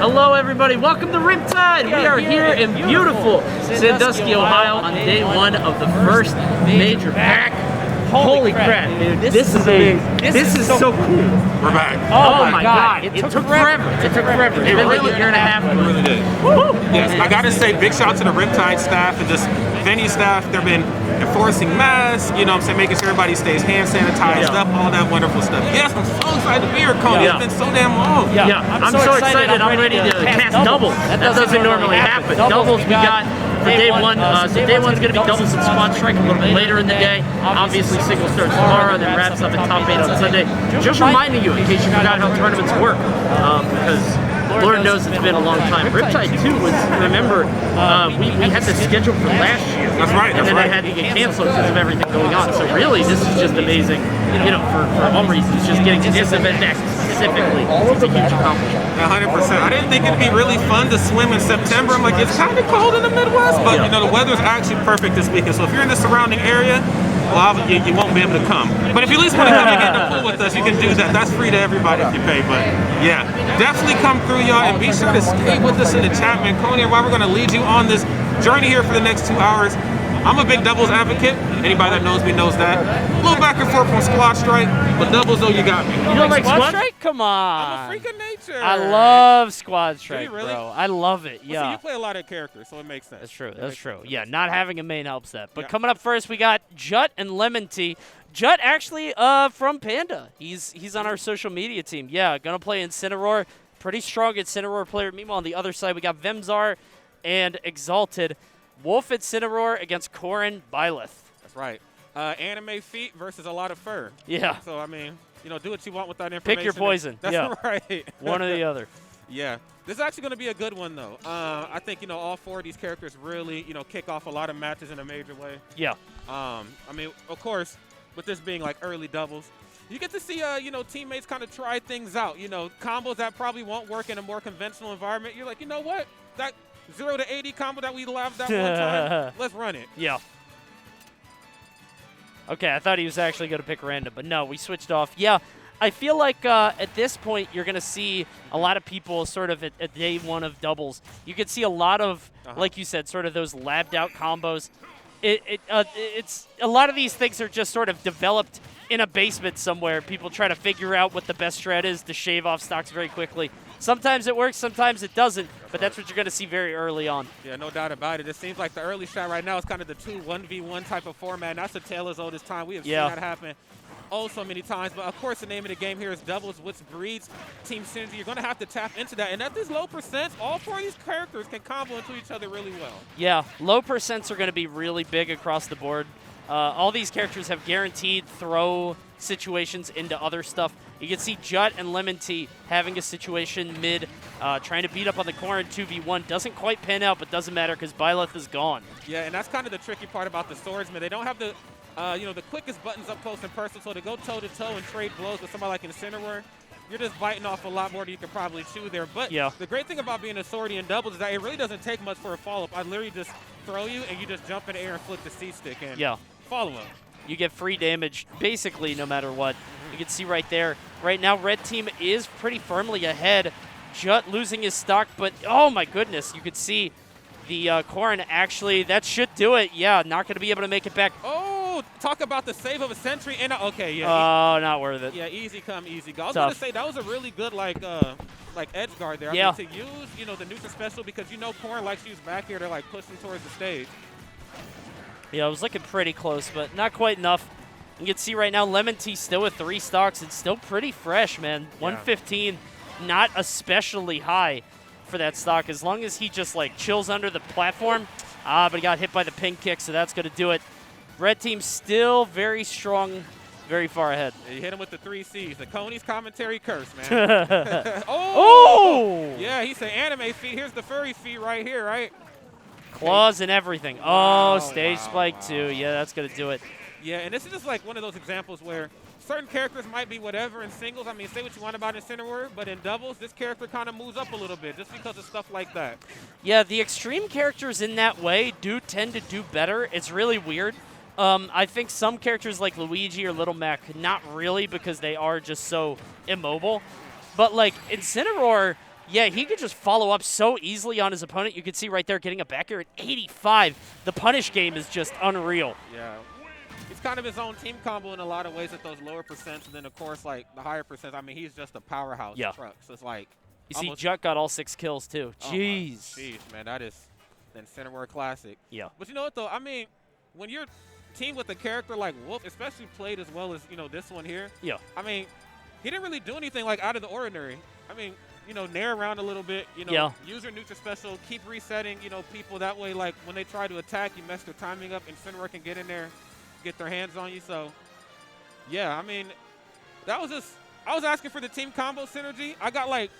Hello, everybody. Welcome to Riptide. We are here in beautiful Sandusky, Ohio, on day one of the first major pack. Holy crap, dude! This is amazing. This is so cool. We're back. Oh my God! It took forever. It took forever. It's been like a year and a half. It really did. Woo! Yes, I gotta say, big shout out to the Riptide staff and just venue staff. They've been enforcing masks. You know what I'm saying, making sure everybody stays hand sanitized up, all that wonderful stuff. Yes, I'm so excited to be here, Cody. It's been so damn long. Yeah, I'm so excited. I'm ready to cast doubles. That doesn't normally happen. Doubles we got for day one. So day one's gonna be doubles and squad strike a little bit later in the day. Obviously, single starts tomorrow, then wraps up at top 8 on Sunday. Just reminding you, in case you forgot how tournaments work, because Lord knows it's been a long time. Riptide 2 was, remember, we had to schedule for last year. That's right. And then it had to get canceled because of everything going on. So really, this is just amazing, you know, for all reasons. Just getting to this event back specifically is a huge accomplishment. 100%. I didn't think it'd be really fun to swim in September. I'm like, it's kind of cold in the Midwest, but you know, the weather's actually perfect this weekend. So if you're in the surrounding area, well, you won't be able to come. But if you at least want to come and get in the pool with us, you can do that. That's free to everybody if you pay. But yeah, definitely come through, y'all, and be sure to stay with us in the chat, man. Coney and Rob, we're going to lead you on this journey here for the next 2 hours. I'm a big doubles advocate. Anybody that knows me knows that. A little back and forth on squad strike, but doubles, though, you got me. You don't like squad strike? Come on. I'm a freak of nature. I love squad strike, really? bro. I love it. Yeah. Well, see, you play a lot of characters, so it makes sense. That's true. That's true. Yeah, not having a main helps that. But Yeah. coming up first, we got Jut and Lemon Tea. Jut actually from Panda. He's on our social media team. Yeah, gonna play Incineroar. Pretty strong Incineroar player. Meanwhile, on the other side, we got Vemzar and Exalted. Wolf Incineroar against Korin Byleth. That's right. Anime feet versus a lot of fur. Yeah. So, I mean, you know, do what you want with that information. Pick your poison. That's yeah. right. One or the other. Yeah. This is actually going to be a good one, though. I think, you know, all 4 of these characters really, you know, kick off a lot of matches in a major way. Yeah. I mean, of course, with this being like early doubles, you get to see, you know, teammates kind of try things out. You know, combos that probably won't work in a more conventional environment. You're like, you know what? That 0 to 80 combo that we loved that one time, let's run it. Yeah. Okay, I thought he was actually going to pick random, but no, we switched off. Yeah, I feel like at this point you're going to see a lot of people sort of at day one of doubles. You could see a lot of, like you said, sort of those labbed out combos. It's a lot of these things are just sort of developed in a basement somewhere. People try to figure out what the best strat is to shave off stocks very quickly. Sometimes it works, sometimes it doesn't, but that's what you're going to see very early on. Yeah, no doubt about it. It seems like the early shot right now is kind of the 1v1 type of format. And that's a tale as old as time. We have seen that happen so many times. But, of course, the name of the game here is doubles, which breeds team synergy. You're going to have to tap into that. And at these low percents, all 4 of these characters can combo into each other really well. Yeah, low percents are going to be really big across the board. All these characters have guaranteed throw situations into other stuff. You can see Jut and Lemon Tea having a situation mid, trying to beat up on the Korin 2v1. Doesn't quite pan out, but doesn't matter because Byleth is gone. Yeah, and that's kind of the tricky part about the swordsman. They don't have the, you know, the quickest buttons up close and personal, so to go toe-to-toe and trade blows with somebody like Incineroar, you're just biting off a lot more than you could probably chew there. But the great thing about being a swordy in doubles is that it really doesn't take much for a follow-up. I literally just throw you, and you just jump in the air and flick the C-stick and follow-up. You get free damage basically no matter what. You can see right there. Right now, red team is pretty firmly ahead. Jut losing his stock, but oh my goodness, you could see the Korin actually, that should do it. Yeah, not going to be able to make it back. Oh, talk about the save of a century. And okay, yeah. Oh, not worth it. Yeah, easy come, easy go. I was going to say, that was a really good, like edge guard there. Yeah. I mean, to use, you know, the neutral special, because you know Korin likes to use back here. They're like pushing towards the stage. Yeah, it was looking pretty close, but not quite enough. You can see right now Lemon Tea still with 3 stocks. It's still pretty fresh, man. 115, not especially high for that stock. As long as he just, like, chills under the platform. But he got hit by the pin kick, so that's going to do it. Red team still very strong, very far ahead. Yeah, you hit him with the 3 C's. The Coney's commentary curse, man. Oh! Yeah, he said anime feet. Here's the furry feet right here, right? Claws and everything. Oh, stage spike too. Yeah, that's going to do it. Yeah, and this is just like one of those examples where certain characters might be whatever in singles. I mean, say what you want about Incineroar, but in doubles, this character kind of moves up a little bit just because of stuff like that. Yeah, the extreme characters in that way do tend to do better. It's really weird. I think some characters like Luigi or Little Mac, not really because they are just so immobile. But like Incineroar, Yeah, he could just follow up so easily on his opponent. You can see right there getting a back air at 85. The punish game is just unreal. Yeah. He's kind of his own team combo in a lot of ways at those lower percents, and then of course like the higher percents. I mean, he's just a powerhouse truck. So it's like you see, Jut got all 6 kills too. Jeez. Jeez, man, that is then Center War Classic. Yeah. But you know what though? I mean, when you're team with a character like Wolf, especially played as well as this one here. Yeah. I mean, he didn't really do anything like out of the ordinary. I mean, nair around a little bit. Use your neutral special, keep resetting. People that way. Like when they try to attack, you mess their timing up, and Center War can get in there, get their hands on you. So, yeah, I mean, that was just. I was asking for the team combo synergy. I got like.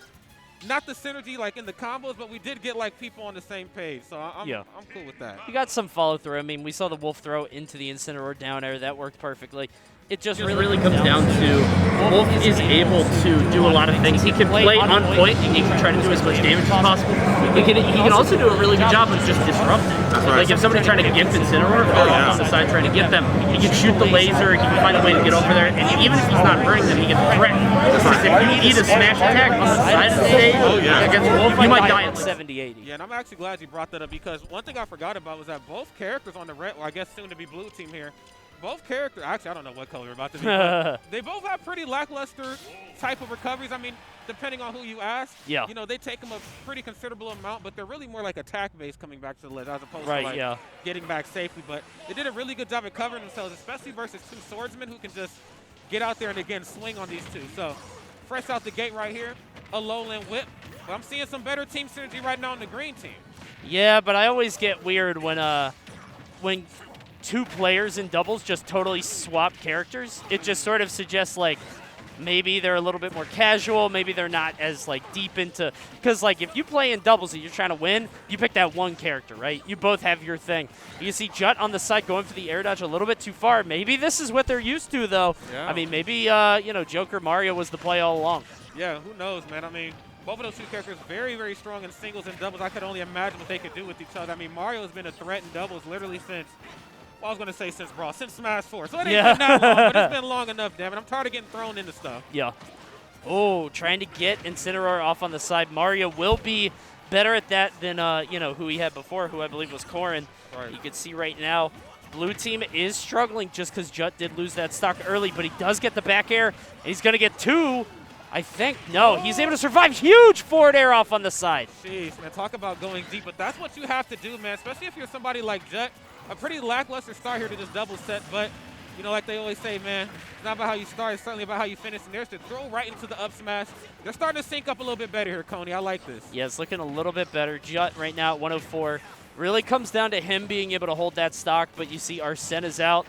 Not the synergy like in the combos, but we did get like people on the same page, so I'm cool with that. You got some follow through. I mean, we saw the Wolf throw into the Incineroar down air. That worked perfectly. It just really comes down to Wolf is able to do a lot of things. He can play on point, and he can try to do as much damage as possible. He can also do a really good job of just disrupting. That's right. Like if somebody's trying to gift Incineroar, or off the side trying to get them, he can shoot the laser, he can find a way to get over there, and even if he's not burning them, he can threaten. Because if you need a smash attack on the side of the stage against Wolf, you might die at 70-80. Yeah, and I'm actually glad you brought that up because one thing I forgot about was that both characters on the red, or I guess soon to be blue team here, both characters, actually I don't know what color they're about to be, but they both have pretty lackluster type of recoveries. I mean, depending on who you ask, they take them a pretty considerable amount, but they're really more like attack-based coming back to the ledge as opposed to like getting back safely. But they did a really good job at covering themselves, especially versus 2 swordsmen who can just get out there and again swing on these 2. So fresh out the gate right here, a lowland whip. But I'm seeing some better team synergy right now in the green team. Yeah, but I always get weird when 2 players in doubles just totally swap characters. It just sort of suggests like maybe they're a little bit more casual, maybe they're not as like deep into, because like if you play in doubles and you're trying to win, you pick that one character, right? You both have your thing. You see Jut on the side going for the air dodge a little bit too far. Maybe this is what they're used to though. Yeah. I mean, maybe Joker Mario was the play all along. Yeah, who knows, man? I mean, both of those 2 characters very, very strong in singles and doubles. I could only imagine what they could do with each other. I mean, Mario has been a threat in doubles literally since, well, I was going to say since Brawl, since Smash 4. So it ain't been that long, but it's been long enough, damn it. I'm tired of getting thrown into stuff. Yeah. Oh, trying to get Incineroar off on the side. Mario will be better at that than, who he had before, who I believe was Corrin. Right. You can see right now, blue team is struggling just because Jut did lose that stock early, but he does get the back air, and he's going to get 2. I think. No, he's able to survive. Huge forward air off on the side. Jeez, man, talk about going deep. But that's what you have to do, man, especially if you're somebody like Jut. A pretty lackluster start here to this double set, but, like they always say, man, it's not about how you start. It's certainly about how you finish. And there's the throw right into the up smash. They're starting to sync up a little bit better here, Coney. I like this. Yeah, it's looking a little bit better. Jut right now at 104. Really comes down to him being able to hold that stock, but you see Arsene is out.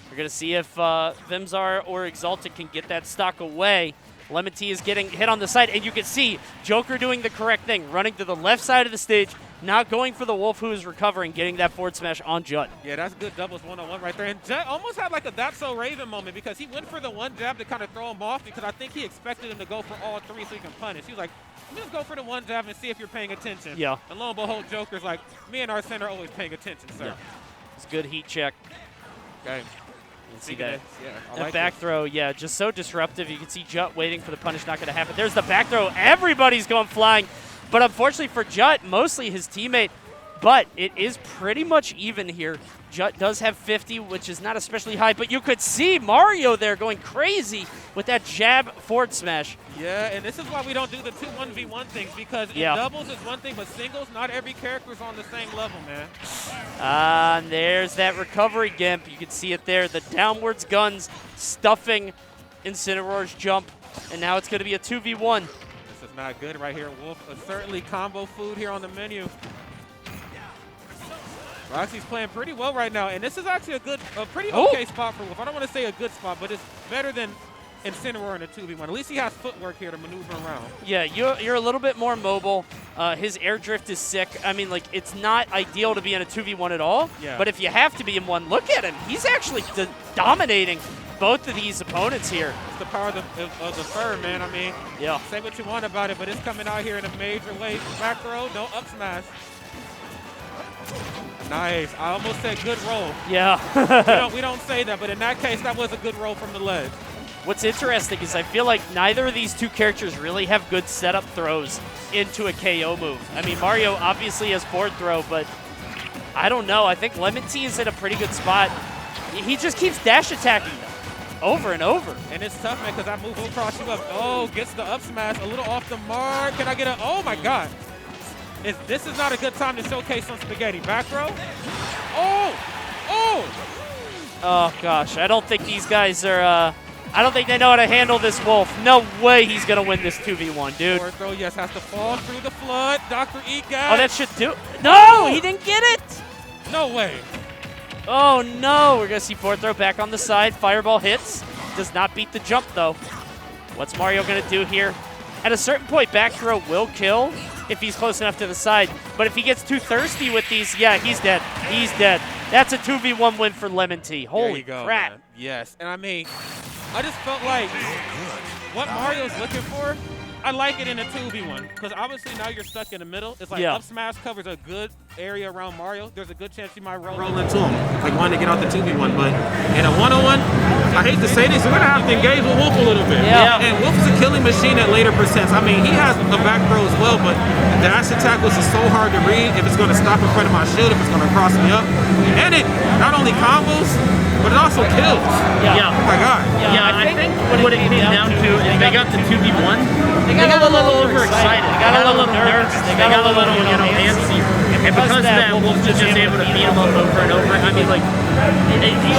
We're going to see if Vimzar or Exalted can get that stock away. Lemon Tea is getting hit on the side, and you can see Joker doing the correct thing, running to the left side of the stage, not going for the Wolf who is recovering, getting that forward smash on Jut. Yeah, that's good doubles one-on-one right there. And Jut almost had like a That's So Raven moment because he went for the one jab to kind of throw him off because I think he expected him to go for all 3 so he can punish. He was like, let me just go for the one jab and see if you're paying attention. Yeah. And lo and behold, Joker's like, me and Arsene are always paying attention, sir. Yeah. It's a good heat check. Okay. See that, that like back throw, just so disruptive. You can see Jut waiting for the punish, not going to happen. There's the back throw. Everybody's going flying. But unfortunately for Jut, mostly his teammate. But it is pretty much even here. Jut does have 50, which is not especially high. But you could see Mario there going crazy with that jab forward smash. Yeah, and this is why we don't do the 2 1v1 things because in doubles is one thing, but singles, not every character is on the same level, man. And there's that recovery gimp. You can see it there. The downwards guns stuffing Incineroar's jump. And now it's going to be a 2v1. This is not good right here. Wolf, certainly combo food here on the menu. Roxy's playing pretty well right now, and this is actually a pretty okay spot for Wolf. I don't want to say a good spot, but it's better than Incineroar in a 2v1. At least he has footwork here to maneuver around. Yeah, you're a little bit more mobile. His air drift is sick. I mean, like, it's not ideal to be in a 2v1 at all, but if you have to be in one, look at him. He's actually dominating both of these opponents here. It's the power of the fur, man. I mean, say what you want about it, but it's coming out here in a major way. Back throw, no up smash. Nice. I almost said good roll. Yeah. we don't say that, but in that case, that was a good roll from the ledge. what's interesting is I feel like neither of these two characters really have good setup throws into a KO move. I mean, Mario obviously has board throw, but I don't know. I think Lemon Tea is in a pretty good spot. He just keeps dash attacking them over and over. And it's tough, man, because I move across you up. Oh, gets the up smash a little off the mark. Can I get a, oh my God. This is not a good time to showcase some spaghetti. Back row. Oh, oh. Oh gosh, I don't think these guys are, I don't think they know how to handle this Wolf. No way he's gonna win this 2v1, dude. Forward throw, yes, has to fall through the flood. Dr. Egat. Oh, that should do, no, he didn't get it. No way. Oh no, we're gonna see forward throw back on the side. Fireball hits, does not beat the jump though. What's Mario gonna do here? At a certain point, back throw will kill if he's close enough to the side. But if he gets too thirsty with these, yeah, he's dead. He's dead. That's a 2v1 win for Lemon Tea. Holy crap. Man. Yes, and I mean, I just felt like what Mario's looking for, I like it in a 2v1. Because obviously now you're stuck in the middle. It's like up smash covers a good area around Mario. There's a good chance you might roll into him. Like wanting to get out the 2v1. But in a 1-on-1, I hate to say this, we're going to have to engage with Wolf a little bit. Yeah. And Wolf is a killing machine at later percents. I mean, he has a back throw as well, but the dash attack was so hard to read if it's going to stop in front of my shield, if it's going to cross me up. And it not only combos, but it also kills. Yeah. Oh my God. Yeah, I think what it came down to is they got the 2v1. They got a little overexcited. They got a little nervous. They got a little, antsy. And because of that, Wolf was just able to beat him up over and over. I mean, like,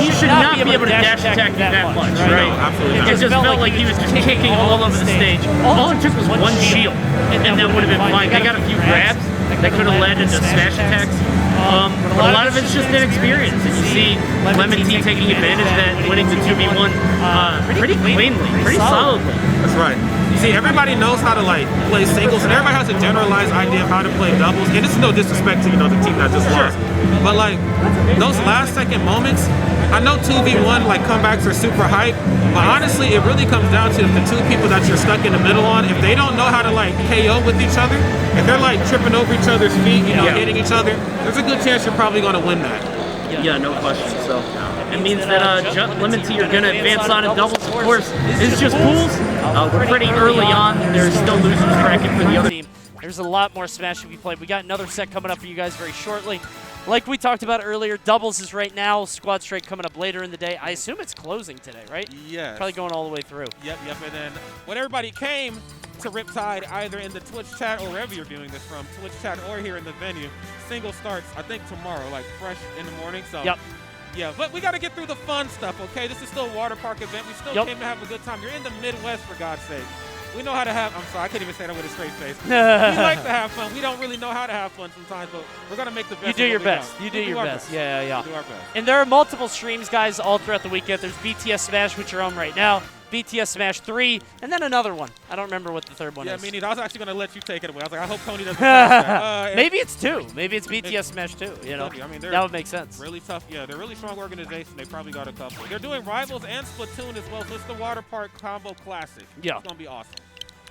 he should not be able to dash attack that much, right? No, absolutely not. It just felt like he was just kicking all over the stage. All it took was one shield, and that would have been fine. They got a few grabs that could have led into smash attacks. But a lot of it's just inexperience. And you see Lemon Tea taking advantage of that, winning the 2v1 pretty cleanly, pretty solidly. That's right. You see, everybody knows how to like play singles, and everybody has a generalized idea of how to play doubles. And this is no disrespect to the team that just lost, but like those last second moments, I know 2v1 like comebacks are super hype, but honestly, it really comes down to if the two people that you're stuck in the middle on, if they don't know how to like KO with each other, if they're like tripping over each other's feet, hitting each other, there's a good chance you're probably going to win that. Yeah, no question. So it means that Lemon Tea are going to advance on in doubles. Of course, it's just pools. We're pretty early on. They're still losing bracket for the other team. There's a lot more Smash to be played. We got another set coming up for you guys very shortly. Like we talked about earlier, doubles is right now. Squad Strike coming up later in the day. I assume it's closing today, right? Yes. Probably going all the way through. Yep. And then when everybody came to Riptide, either in the Twitch chat or wherever you're doing this from, Twitch chat or here in the venue, single starts, I think tomorrow, like fresh in the morning. So. Yep. Yeah, but we got to get through the fun stuff, okay? This is still a water park event. We still came to have a good time. You're in the Midwest, for God's sake. We know how to have, I'm sorry, I can't even say that with a straight face. We like to have fun. We don't really know how to have fun sometimes, but we're going to make the best. You do your best. You do your best. Yeah. We do our best. And there are multiple streams, guys, all throughout the weekend. There's BTS Smash, which you're on right now. BTS Smash 3, and then another one. I don't remember what the third one is. Yeah, me neither. I was actually going to let you take it away. I was like, I hope Tony doesn't that. Maybe it's 2. Maybe it's BTS Smash 2, you know? I mean, that would make sense. Really tough. Yeah, they're a really strong organization. They probably got a couple. They're doing Rivals and Splatoon as well, so it's the Water Park Combo Classic. Yeah. It's going to be awesome.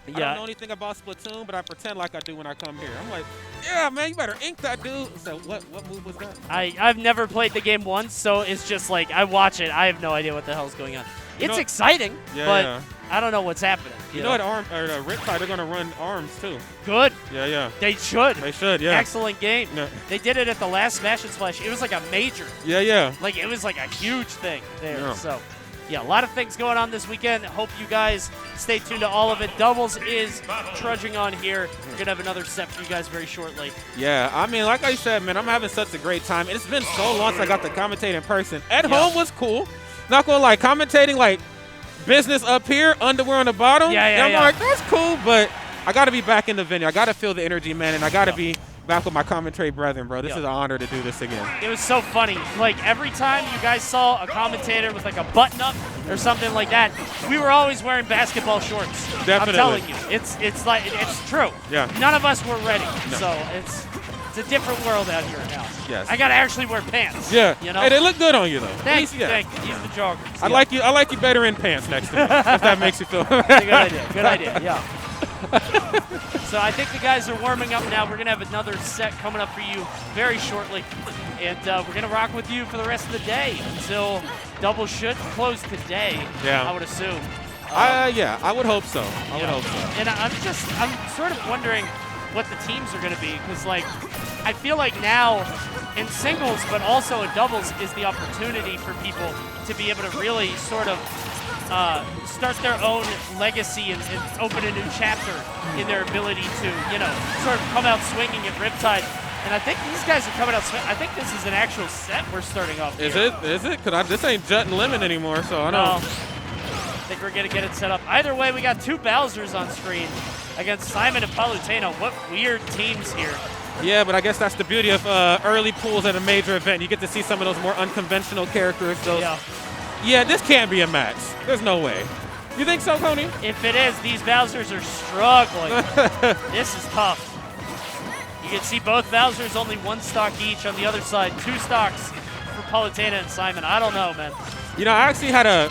Yeah. I don't know anything about Splatoon, but I pretend like I do when I come here. I'm like, yeah, man, you better ink that dude. So what move was that? I've never played the game once, so it's just like, I watch it. I have no idea what the hell's going on. It's exciting, but I don't know what's happening. You know what, Riptide, they're going to run ARMS too. Good. Yeah. They should. They should, yeah. Excellent game. Yeah. They did it at the last Smash and Splash. It was like a major. Yeah. Like, it was like a huge thing there. Yeah. So, yeah, a lot of things going on this weekend. Hope you guys stay tuned to all of it. Doubles is trudging on here. We're going to have another set for you guys very shortly. Yeah, I mean, like I said, man, I'm having such a great time. And it's been so long since I got to commentate in person. At home was cool. Not going to lie, commentating like business up here, underwear on the bottom. And I'm like, that's cool, but I got to be back in the venue. I got to feel the energy, man, and I got to be back with my commentary brethren, bro. This is an honor to do this again. It was so funny. Like, every time you guys saw a commentator with like a button-up or something like that, we were always wearing basketball shorts. Definitely. I'm telling you, it's like, it's true. Yeah. None of us were ready, so it's a different world out here now. Yes. I gotta actually wear pants. Yeah. You know? Hey, they look good on you though. Thank you. Use the joggers. I like you better in pants next to me, if that makes you feel. Good idea. Yeah. So I think the guys are warming up now. We're gonna have another set coming up for you very shortly, and we're gonna rock with you for the rest of the day until double should close today. Yeah. I would assume. Yeah, I would hope so. I would hope so. And I'm sort of wondering what the teams are going to be, because like I feel like now in singles, but also in doubles, is the opportunity for people to be able to really sort of start their own legacy and open a new chapter in their ability to, you know, sort of come out swinging at Riptide. And I think these guys are coming out swinging. I think this is an actual set we're starting off here. Is it? Because this ain't Jet and Lemon anymore, so I don't know. I think we're going to get it set up. Either way, we got two Bowsers on screen against Simon and Palutena. What weird teams here. Yeah, but I guess that's the beauty of early pools at a major event. You get to see some of those more unconventional characters. Yeah, this can't be a match. There's no way. You think so, Coney? If it is, these Bowsers are struggling. This is tough. You can see both Bowsers only one stock each. On the other side, two stocks for Palutena and Simon. I don't know, man. You know, I actually had a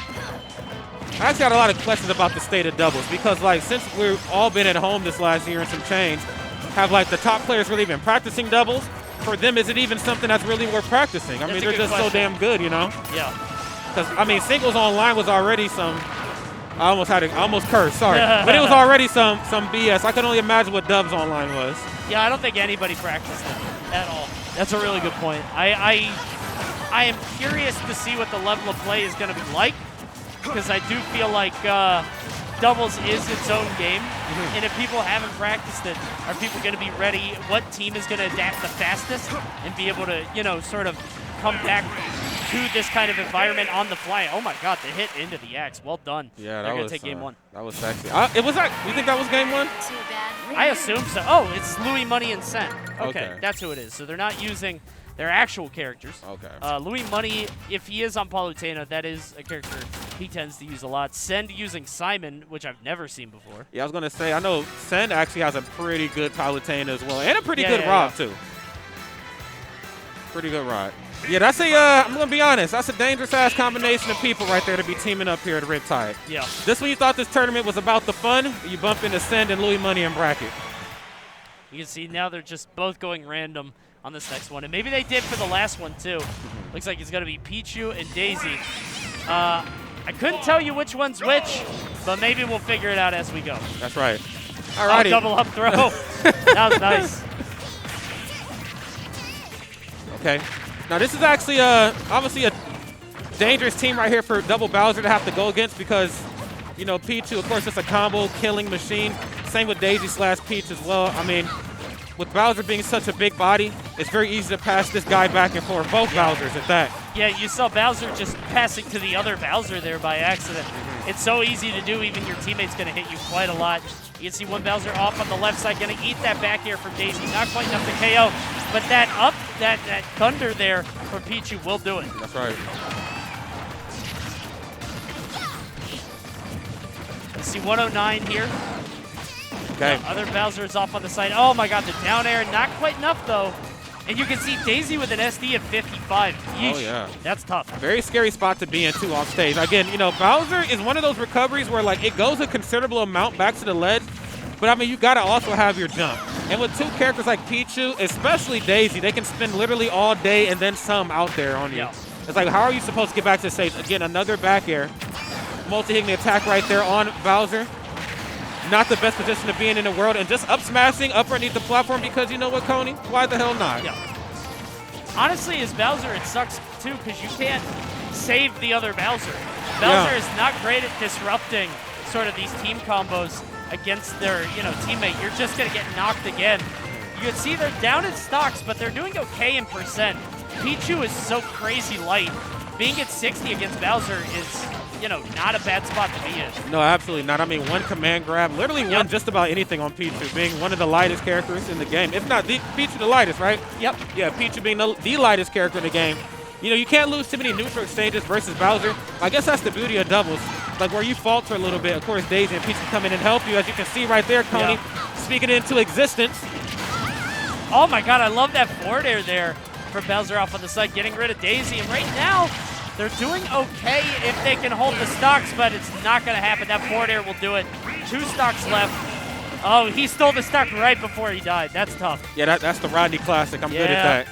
lot of questions about the state of doubles because, like, since we've all been at home this last year and some change, have, like, the top players really been practicing doubles? For them, is it even something that's really worth practicing? I mean, they're just so damn good, you know? Yeah. Because, I mean, singles online was already some – I almost cursed, sorry. But it was already some BS. I can only imagine what dubs online was. Yeah, I don't think anybody practiced it at all. That's a really good point. I am curious to see what the level of play is going to be like, because I do feel like doubles is its own game. And if people haven't practiced it, are people going to be ready? What team is going to adapt the fastest and be able to, you know, sort of come back to this kind of environment on the fly? Oh my God, the hit into the axe. Well done. Yeah, they're going to take game one. That was sexy. You think that was game one? I assume so. Oh, it's Louis, Money, and Sen. Okay, that's who it is. So they're not using their actual characters. Okay. Louis Money, if he is on Palutena, that is a character he tends to use a lot. Send using Simon, which I've never seen before. Yeah, I was going to say, I know Sen actually has a pretty good Palutena as well, and a pretty good rod, too. Pretty good rod. Yeah, that's I'm going to be honest, that's a dangerous-ass combination of people right there to be teaming up here at Riptide. Yeah. This when you thought this tournament was about the fun, you bump into Send and Louis Money in bracket. You can see now they're just both going random on this next one. And maybe they did for the last one, too. Looks like it's going to be Pichu and Daisy. I couldn't tell you which one's which, but maybe we'll figure it out as we go. That's right. All righty. Double up throw. That was nice. Okay. Now, this is actually obviously a dangerous team right here for Double Bowser to have to go against because, you know, Pichu, of course, it's a combo killing machine. Same with Daisy / Peach as well. I mean, with Bowser being such a big body, it's very easy to pass this guy back and forth. Both Bowsers at that. Yeah, you saw Bowser just passing to the other Bowser there by accident. It's so easy to do. Even your teammate's going to hit you quite a lot. You can see one Bowser off on the left side, going to eat that back air from Daisy. Not quite enough to KO, but that thunder there from Pichu will do it. That's right. You see 109 here. Okay. Other Bowser is off on the side. Oh my God, the down air, not quite enough though. And you can see Daisy with an SD of 55. Yeesh. Oh yeah. That's tough. Very scary spot to be in too off stage. Again, you know, Bowser is one of those recoveries where like it goes a considerable amount back to the ledge, but I mean you gotta also have your jump. And with two characters like Pichu, especially Daisy, they can spend literally all day and then some out there on you. Yeah. It's like, how are you supposed to get back to the stage? Again, another back air. Multi-hitting the attack right there on Bowser. Not the best position to be in the world, and just up smashing up underneath the platform because you know what, Coney? Why the hell not? Yeah. Honestly, as Bowser, it sucks too because you can't save the other Bowser. Bowser is not great at disrupting sort of these team combos against their teammate. You're just gonna get knocked again. You can see they're down in stocks, but they're doing okay in percent. Pichu is so crazy light. Being at 60 against Bowser is, not a bad spot to be in. No, absolutely not. I mean, one command grab, literally won just about anything on Pichu, being one of the lightest characters in the game. If not, Pichu the lightest, right? Yep. Yeah, Pichu being the lightest character in the game. You can't lose too many neutral exchanges versus Bowser. I guess that's the beauty of doubles. Like, where you falter a little bit, of course, Daisy and Peach can come in and help you. As you can see right there, Coney, speaking into existence. Oh, my God, I love that forward air there for Bowser off on the side, getting rid of Daisy. And right now, they're doing okay if they can hold the stocks, but it's not going to happen. That forward air will do it. 2 stocks left. Oh, he stole the stock right before he died. That's tough. Yeah, that's the Rodney classic. I'm good at that.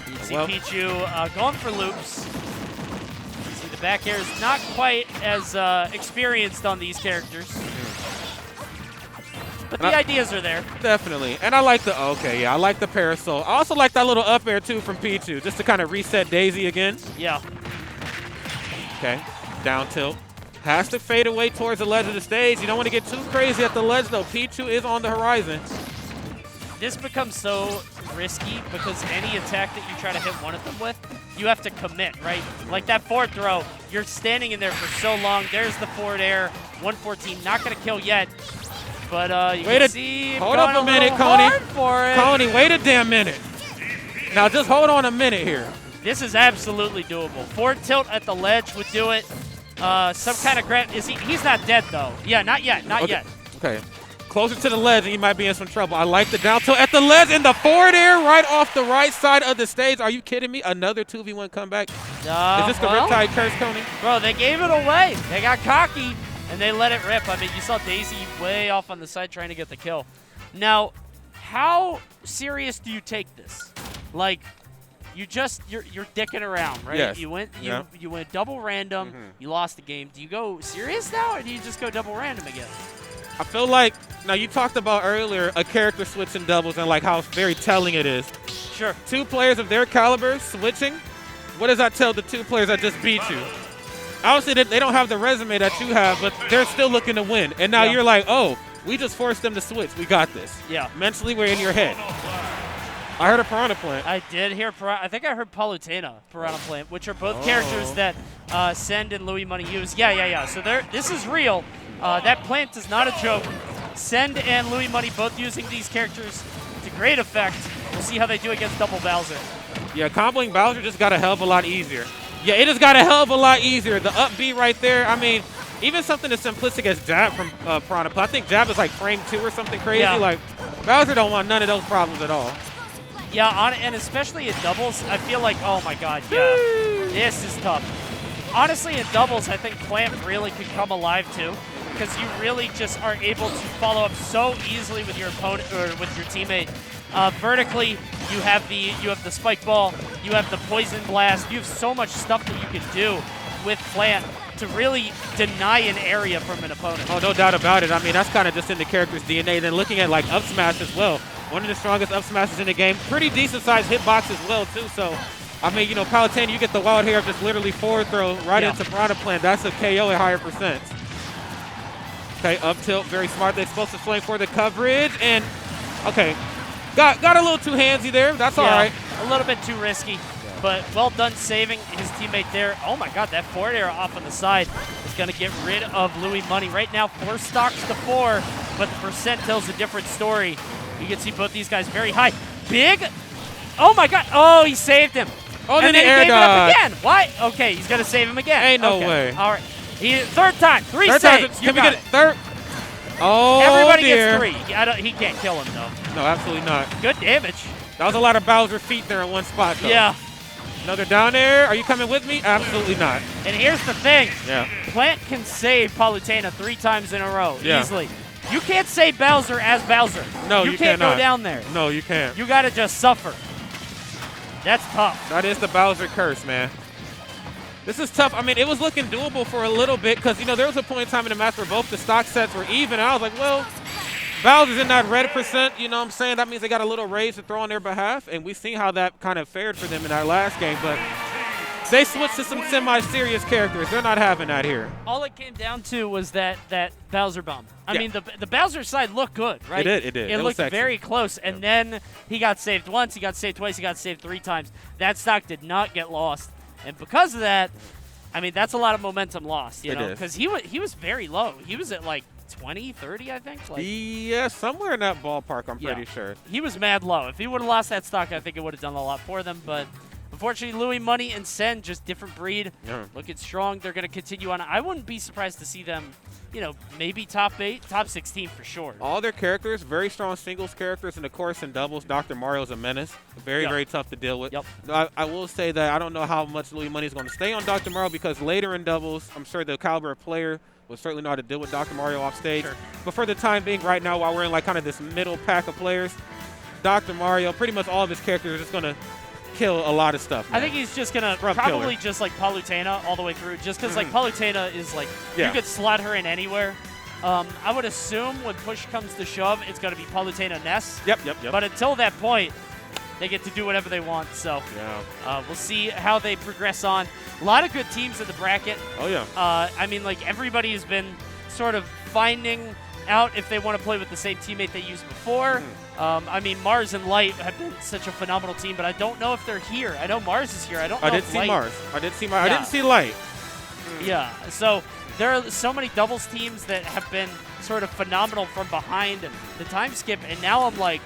You see Pichu going for loops. You see the back air is not quite as experienced on these characters. But the ideas are there. Definitely. And I like I like the parasol. I also like that little up air, too, from Pichu, just to kind of reset Daisy again. Yeah. Okay. Down tilt. Has to fade away towards the ledge of the stage. You don't want to get too crazy at the ledge, though. Pichu is on the horizon. This becomes so risky because any attack that you try to hit one of them with, you have to commit, right? Like that forward throw, you're standing in there for so long. There's the forward air, 114, not going to kill yet. But you can see hold up a minute, Coney. For it. Coney, wait a damn minute. Now just hold on a minute here. This is absolutely doable. Forward tilt at the ledge would do it. Some kind of grab. He's not dead though. Yeah, not yet. Not yet. Okay. Closer to the ledge and you might be in some trouble. I like the down tilt at the ledge and the forward air right off the right side of the stage. Are you kidding me? Another 2v1 comeback? Is this the Riptide curse, Coney? Bro, they gave it away. They got cocky. And they let it rip. I mean, you saw Daisy way off on the side trying to get the kill. Now, how serious do you take this? Like, you're dicking around, right? Yes. You went double random. You lost the game. Do you go serious now, or do you just go double random again? I feel like now you talked about earlier a character switch in doubles and like how very telling it is. Sure. 2 players of their caliber switching. What does that tell the 2 players that just beat you? Obviously, they don't have the resume that you have, but they're still looking to win. And now you're like, oh, we just forced them to switch. We got this. Yeah. Mentally, we're in your head. I heard a Piranha Plant. I did hear Piranha. I think I heard Palutena, Piranha Plant, which are both characters that Send and Louis Money use. Yeah. So this is real. That plant is not a joke. Send and Louis Money both using these characters to great effect. We'll see how they do against double Bowser. Yeah, comboing Bowser just got a hell of a lot easier. Yeah, it just got a hell of a lot easier. The up B right there, I mean, even something as simplistic as jab from Piranha Plant. I think jab is like frame 2 or something crazy. Yeah. Like, Bowser don't want none of those problems at all. Yeah, and especially in doubles, I feel like, oh my god, yeah, this is tough. Honestly, in doubles, I think Plant really could come alive too, because you really just are able to follow up so easily with your opponent or with your teammate. Vertically, you have the spike ball, you have the poison blast, you have so much stuff that you can do with Plant to really deny an area from an opponent. Oh, no doubt about it. I mean, that's kind of just in the character's DNA. Then looking at like up smash as well, one of the strongest up smashes in the game. Pretty decent sized hitbox as well too. So, I mean, you know, Palutena, you get the wild hair of just literally forward throw right into Piranha Plant. That's a KO at higher percent. Okay, up tilt, very smart. They're supposed to flame for the coverage, and okay. Got a little too handsy there. That's all right. A little bit too risky, but well done saving his teammate there. Oh my god, that forward air off on the side is going to get rid of Louis Money. Right now, 4 stocks to 4, but the percent tells a different story. You can see both these guys very high. Big. Oh my god. Oh, he saved him. Oh, and then he air gave it dodge. up again. Why? Okay, he's going to save him again. Ain't no way. All right. Third time. 3 Third saves. time. Can we get it? Third? Oh, Everybody dear. gets 3. He can't kill him, though. No, absolutely not. Good damage. That was a lot of Bowser feet there in one spot, though. Yeah. Another down air. Are you coming with me? Absolutely not. And here's the thing. Yeah. Plant can save Palutena 3 times in a row Yeah. easily. You can't save Bowser as Bowser. No, you you can't cannot. go down there. No, you can't. You got to just suffer. That's tough. That is the Bowser curse, man. This is tough. I mean, it was looking doable for a little bit because, you know, there was a point in time in the match where both the stock sets were even. And I was like, well, Bowser's in that red percent, you know what I'm saying? That means they got a little raise to throw on their behalf. And we've seen how that kind of fared for them in that last game. But they switched to some semi-serious characters. They're not having that here. All it came down to was that Bowser bomb. I mean, the Bowser side looked good, right? It did. It looked sexy. very close. And then he got saved once, he got saved twice, he got saved 3 times. That stock did not get lost. And because of that, I mean, that's a lot of momentum lost, you know, because he was very low. He was at like 20, 30, I think. Like, yeah, somewhere in that ballpark, I'm pretty sure. He was mad low. If he would have lost that stock, I think it would have done a lot for them. But unfortunately, Louis Money and Sen, just different breed, looking strong. They're going to continue on. I wouldn't be surprised to see them, you know, maybe top 8, top 16 for sure. All their characters, very strong singles characters, and of course in doubles, Dr. Mario's a menace. Very, very tough to deal with. I will say that I don't know how much Louis Money is going to stay on Dr. Mario because later in doubles, I'm sure the caliber of player will certainly know how to deal with Dr. Mario off stage. But for the time being, right now, while we're in like kind of this middle pack of players, Dr. Mario, pretty much all of his characters are just going to kill a lot of stuff. I think he's just going to probably just like Palutena all the way through, just because like Palutena is like, you could slot her in anywhere. I would assume when push comes to shove, it's going to be Palutena Ness. Yep. But until that point, they get to do whatever they want. So we'll see how they progress on. A lot of good teams in the bracket. Oh, yeah. I mean, like, everybody has been sort of finding out if they want to play with the same teammate they used before. I mean, Mars and Light have been such a phenomenal team, but I don't know if they're here. I know Mars is here. I don't know if Light. I did see Mars. I didn't see Light. Yeah, so there are so many doubles teams that have been sort of phenomenal from behind and the time skip, and now I'm like,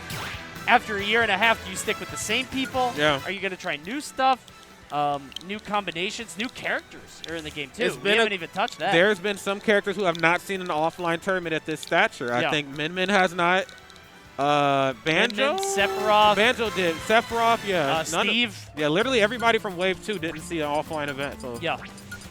after a year and a half, do you stick with the same people? Yeah. Are you going to try new stuff, new combinations, new characters are in the game too? We haven't even touched that. There's been some characters who have not seen an offline tournament at this stature. I think Min has not. Banjo? Sephiroth. Banjo did. Sephiroth, yeah. Steve. Yeah, literally everybody from Wave 2 didn't see an offline event. So. Yeah.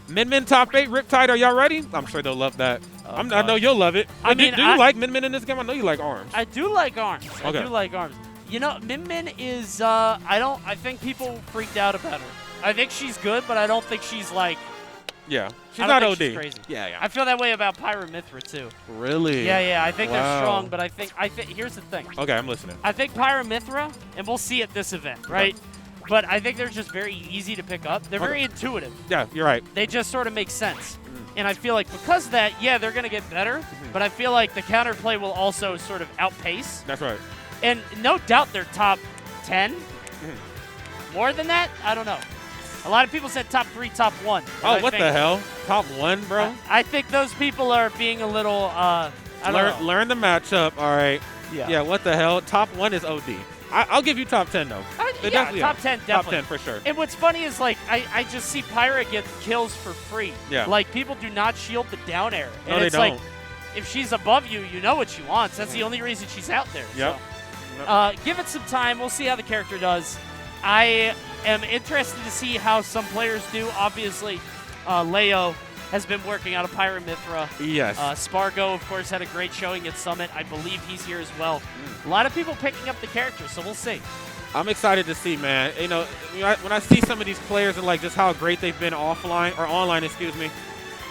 Min top 8, Riptide, are y'all ready? I'm sure they'll love that. I know you'll love it. I mean, do you like Min in this game? I know you like ARMS. I do like ARMS. Okay. I do like ARMS. You know, Min is, I think people freaked out about her. I think she's good, but I don't think she's like. Yeah. She's not OD. She's crazy. Yeah. I feel that way about Pyramithra too. Really? Yeah. I think they're strong, but I think here's the thing. Okay, I'm listening. I think Pyramithra, and we'll see at this event, right? Okay. But I think they're just very easy to pick up. They're very intuitive. Yeah, you're right. They just sort of make sense. And I feel like because of that, yeah, they're going to get better, but I feel like the counterplay will also sort of outpace. That's right. And no doubt they're top 10. More than that? I don't know. A lot of people said top 3, top 1. Oh, what the hell? Top 1, bro? I think those people are being a little, Learn the matchup, all right. Yeah, what the hell? Top 1 is OD. I'll give you top 10, though. Top 10, definitely. Top 10 for sure. And what's funny is, like, I just see Pyra get kills for free. Yeah. Like, people do not shield the down air. And no, it's they don't. like, if she's above you, you know what she wants. That's the only reason she's out there. Yep. So, give it some time. We'll see how the character does. I am interested to see how some players do. Obviously, Leo has been working out of Pyramithra. Yes. Spargo, of course, had a great showing at Summit. I believe he's here as well. A lot of people picking up the character, so we'll see. I'm excited to see, man. You know, when I see some of these players and like just how great they've been offline or online, excuse me,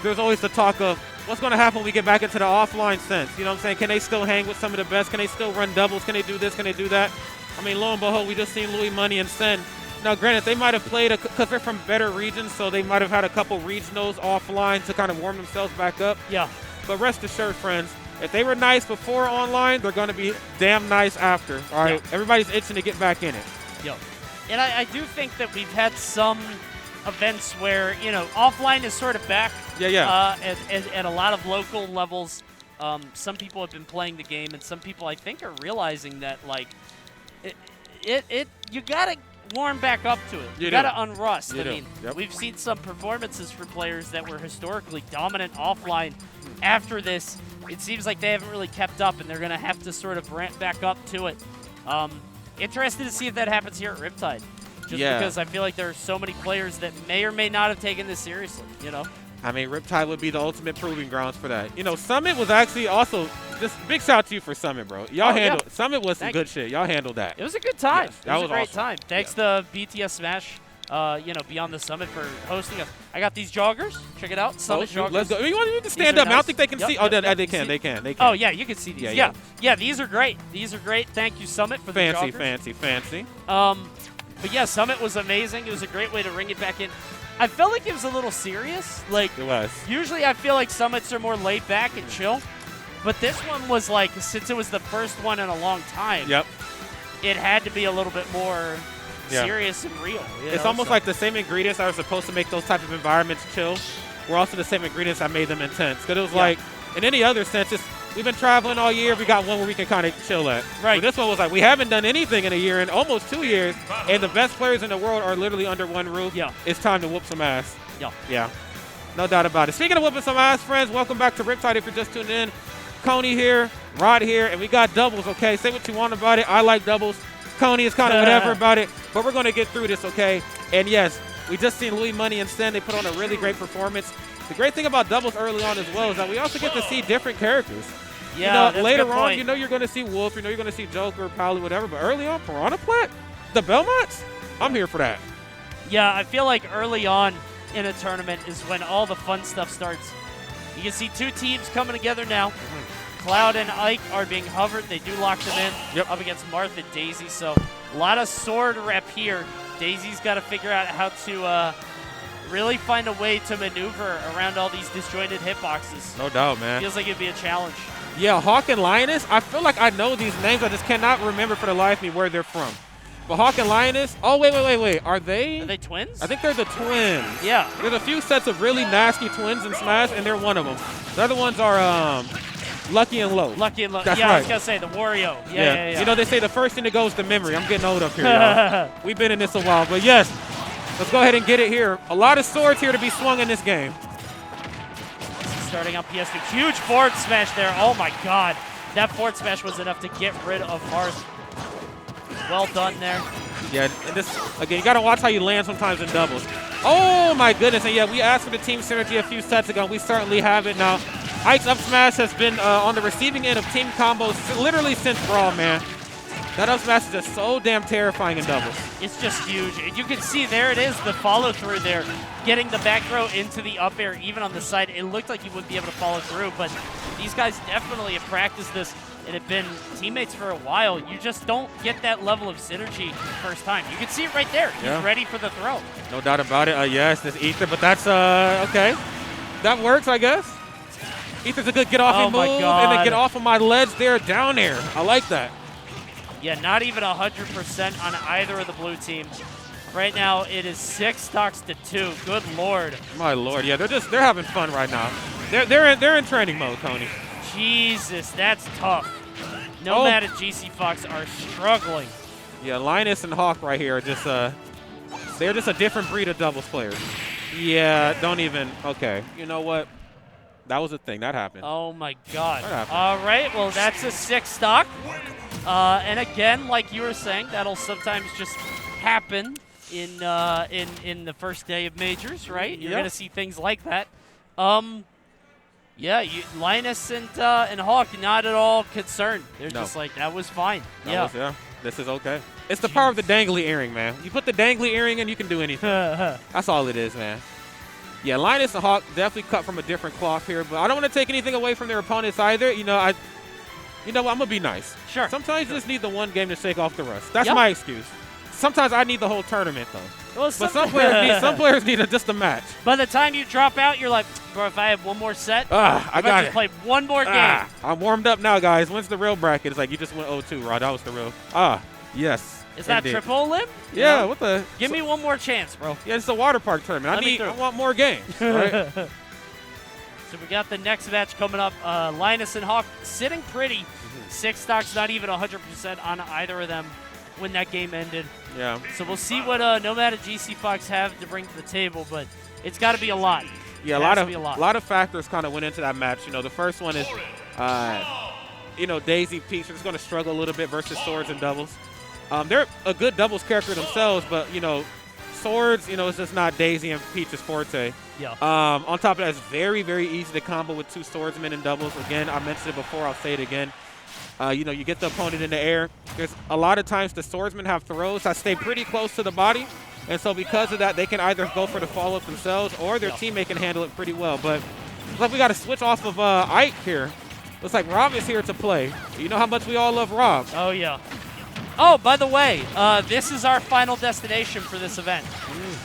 there's always the talk of what's going to happen when we get back into the offline sense. You know what I'm saying? Can they still hang with some of the best? Can they still run doubles? Can they do this? Can they do that? I mean, lo and behold, we just seen Louis Money and Sen. Now, granted, they might have played because they're from better regions, so they might have had a couple regionals offline to kind of warm themselves back up. Yeah. But rest assured, friends, if they were nice before online, they're going to be damn nice after. All right? Yeah. Everybody's itching to get back in it. Yo. And I do think that we've had some events where, you know, offline is sort of back. Yeah. At a lot of local levels, some people have been playing the game, and some people, I think, are realizing that, like, you got to warm back up to it. You got to unrust. I mean, we've seen some performances for players that were historically dominant offline. After this, it seems like they haven't really kept up, and they're going to have to sort of ramp back up to it. Interested to see if that happens here at Riptide. Just because I feel like there are so many players that may or may not have taken this seriously, you know? I mean, Riptide would be the ultimate proving grounds for that. You know, Summit was actually also just big shout out to you for Summit, bro. Y'all handled Summit was some good shit. Y'all handled that. It was a good time. Yes, it was a great time. Thanks to BTS Smash, you know, Beyond the Summit for hosting us. I got these joggers. Check it out. Summit joggers. Let's go. You can stand up. Nice. I don't think they can see. They can. They can. Oh, yeah, you can see these. Yeah, these are great. These are great. Thank you, Summit, for the joggers. Fancy. But yeah, Summit was amazing. It was a great way to ring it back in. I felt like it was a little serious. Like, it was. Usually I feel like Summits are more laid back and chill. But this one was like, since it was the first one in a long time, it had to be a little bit more serious and real. It's almost like the same ingredients that are supposed to make those type of environments chill were also the same ingredients that made them intense. Because it was like, in any other sense, we've been traveling all year. We got one where we can kind of chill at. Right. But this one was like, we haven't done anything in a year, in almost 2 years, and the best players in the world are literally under one roof. Yeah. It's time to whoop some ass. Yeah. No doubt about it. Speaking of whooping some ass, friends, welcome back to Riptide if you're just tuning in. Coney here, Rod here, and we got doubles, okay? Say what you want about it. I like doubles. Coney is kind of whatever about it, but we're going to get through this, okay? And yes, we just seen Louis Money and Sen. They put on a really great performance. The great thing about doubles early on as well is that we also get to see different characters. Yeah, you know, later on, you know you're going to see Wolf, you know you're going to see Joker, Palu, whatever, but early on, Piranha Plant, the Belmonts, I'm here for that. Yeah, I feel like early on in a tournament is when all the fun stuff starts. You can see two teams coming together now. Cloud and Ike are being hovered. They do lock them in up against Marth and Daisy. So a lot of sword rep here. Daisy's got to figure out how to really find a way to maneuver around all these disjointed hitboxes. No doubt, man. Feels like it'd be a challenge. Yeah, Hawk and Lioness, I feel like I know these names. I just cannot remember for the life of me where they're from. But Hawk and Lioness, oh, wait. Are they twins? I think they're the twins. Yeah. There's a few sets of really nasty twins in Smash, and they're one of them. The other ones are Lucky and Low. Lucky and Low. That's yeah, right. I was going to say the Wario. Yeah. You know, they say the first thing that goes to memory. I'm getting old up here, y'all. We've been in this a while. But, yes, let's go ahead and get it here. A lot of swords here to be swung in this game. Starting up PS2. Huge forward smash there. Oh, my God. That forward smash was enough to get rid of Marth. Well done there. Yeah, and this, again, you got to watch how you land sometimes in doubles. Oh, my goodness. And, yeah, we asked for the team synergy a few sets ago. We certainly have it now. Ike's up smash has been on the receiving end of team combos literally since Brawl, man. That up smash is just so damn terrifying in doubles. It's just huge. And you can see there it is, the follow through there. Getting the back throw into the up air, even on the side. It looked like he wouldn't be able to follow through, but these guys definitely have practiced this and have been teammates for a while. You just don't get that level of synergy first time. You can see it right there. He's ready for the throw. No doubt about it. Yes, this Ether, but that's, okay. That works, I guess. Ether's a good get-off move, and then get off of my ledge there, down air. I like that. Yeah, not even 100% on either of the blue team. Right now, it is 6 stocks to 2. Good Lord. My Lord, yeah, they're having fun right now. They're in training mode, Tony. Jesus, that's tough. Nomad and GC Fox are struggling. Yeah, Linus and Hawk right here are just they're just a different breed of doubles players. Yeah, don't even. Okay, you know what? That was a thing that happened. Oh my God. All right, well that's a 6 stock. And again, like you were saying, that'll sometimes just happen in the first day of majors, right? You're gonna see things like that. Yeah, Linus and Hawk not at all concerned. They're just like, that was fine. This is okay. It's the power of the dangly earring, man. You put the dangly earring in, you can do anything. That's all it is, man. Yeah, Linus and Hawk definitely cut from a different cloth here, but I don't want to take anything away from their opponents either. You know what? I'm gonna be nice. Sure. Sometimes you just need the one game to shake off the rust. That's my excuse. Sometimes I need the whole tournament though. Well, but some players need just a match. By the time you drop out, you're like, bro, if I have one more set, I got to play one more game. I'm warmed up now, guys. When's the real bracket? It's like you just went 0-2, Rod. That was the real. Yes. Is that triple limb? Yeah. What the? Give me one more chance, bro. Yeah, it's a water park tournament. I want more games. Right? So we got the next match coming up. Linus and Hawk sitting pretty. 6 stocks, not even 100% on either of them when that game ended. Yeah. So we'll see what Nomad and GC Fox have to bring to the table, but it's got to be a lot. Yeah, a lot of factors kind of went into that match. You know, the first one is, Daisy Peach is going to struggle a little bit versus Swords and doubles. They're a good doubles character themselves, but Swords, it's just not Daisy and Peach's forte. Yeah. On top of that, it's very, very easy to combo with 2 swordsmen in doubles. Again, I mentioned it before. I'll say it again. You get the opponent in the air. There's a lot of times the swordsmen have throws that stay pretty close to the body. And so because of that, they can either go for the follow-up themselves or their teammate can handle it pretty well. But it's like we got to switch off of Ike here. Looks like Rob is here to play. You know how much we all love Rob. Oh, yeah. Oh, by the way, this is our final destination for this event.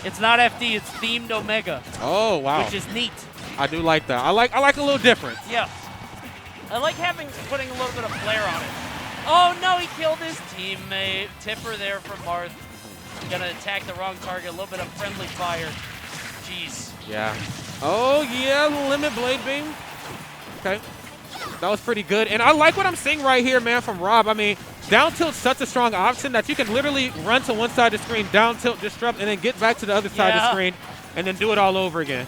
It's not FD, it's themed Omega. Oh, wow. Which is neat. I do like that. I like a little difference. Yeah. I like putting a little bit of flair on it. Oh, no, he killed his teammate. Tipper there from Marth. Gonna attack the wrong target. A little bit of friendly fire. Jeez. Yeah. Oh, yeah, limit blade beam. Okay. That was pretty good. And I like what I'm seeing right here, man, from Rob. I mean, down tilt's such a strong option that you can literally run to one side of the screen, down tilt, disrupt, and then get back to the other side of the screen, and then do it all over again.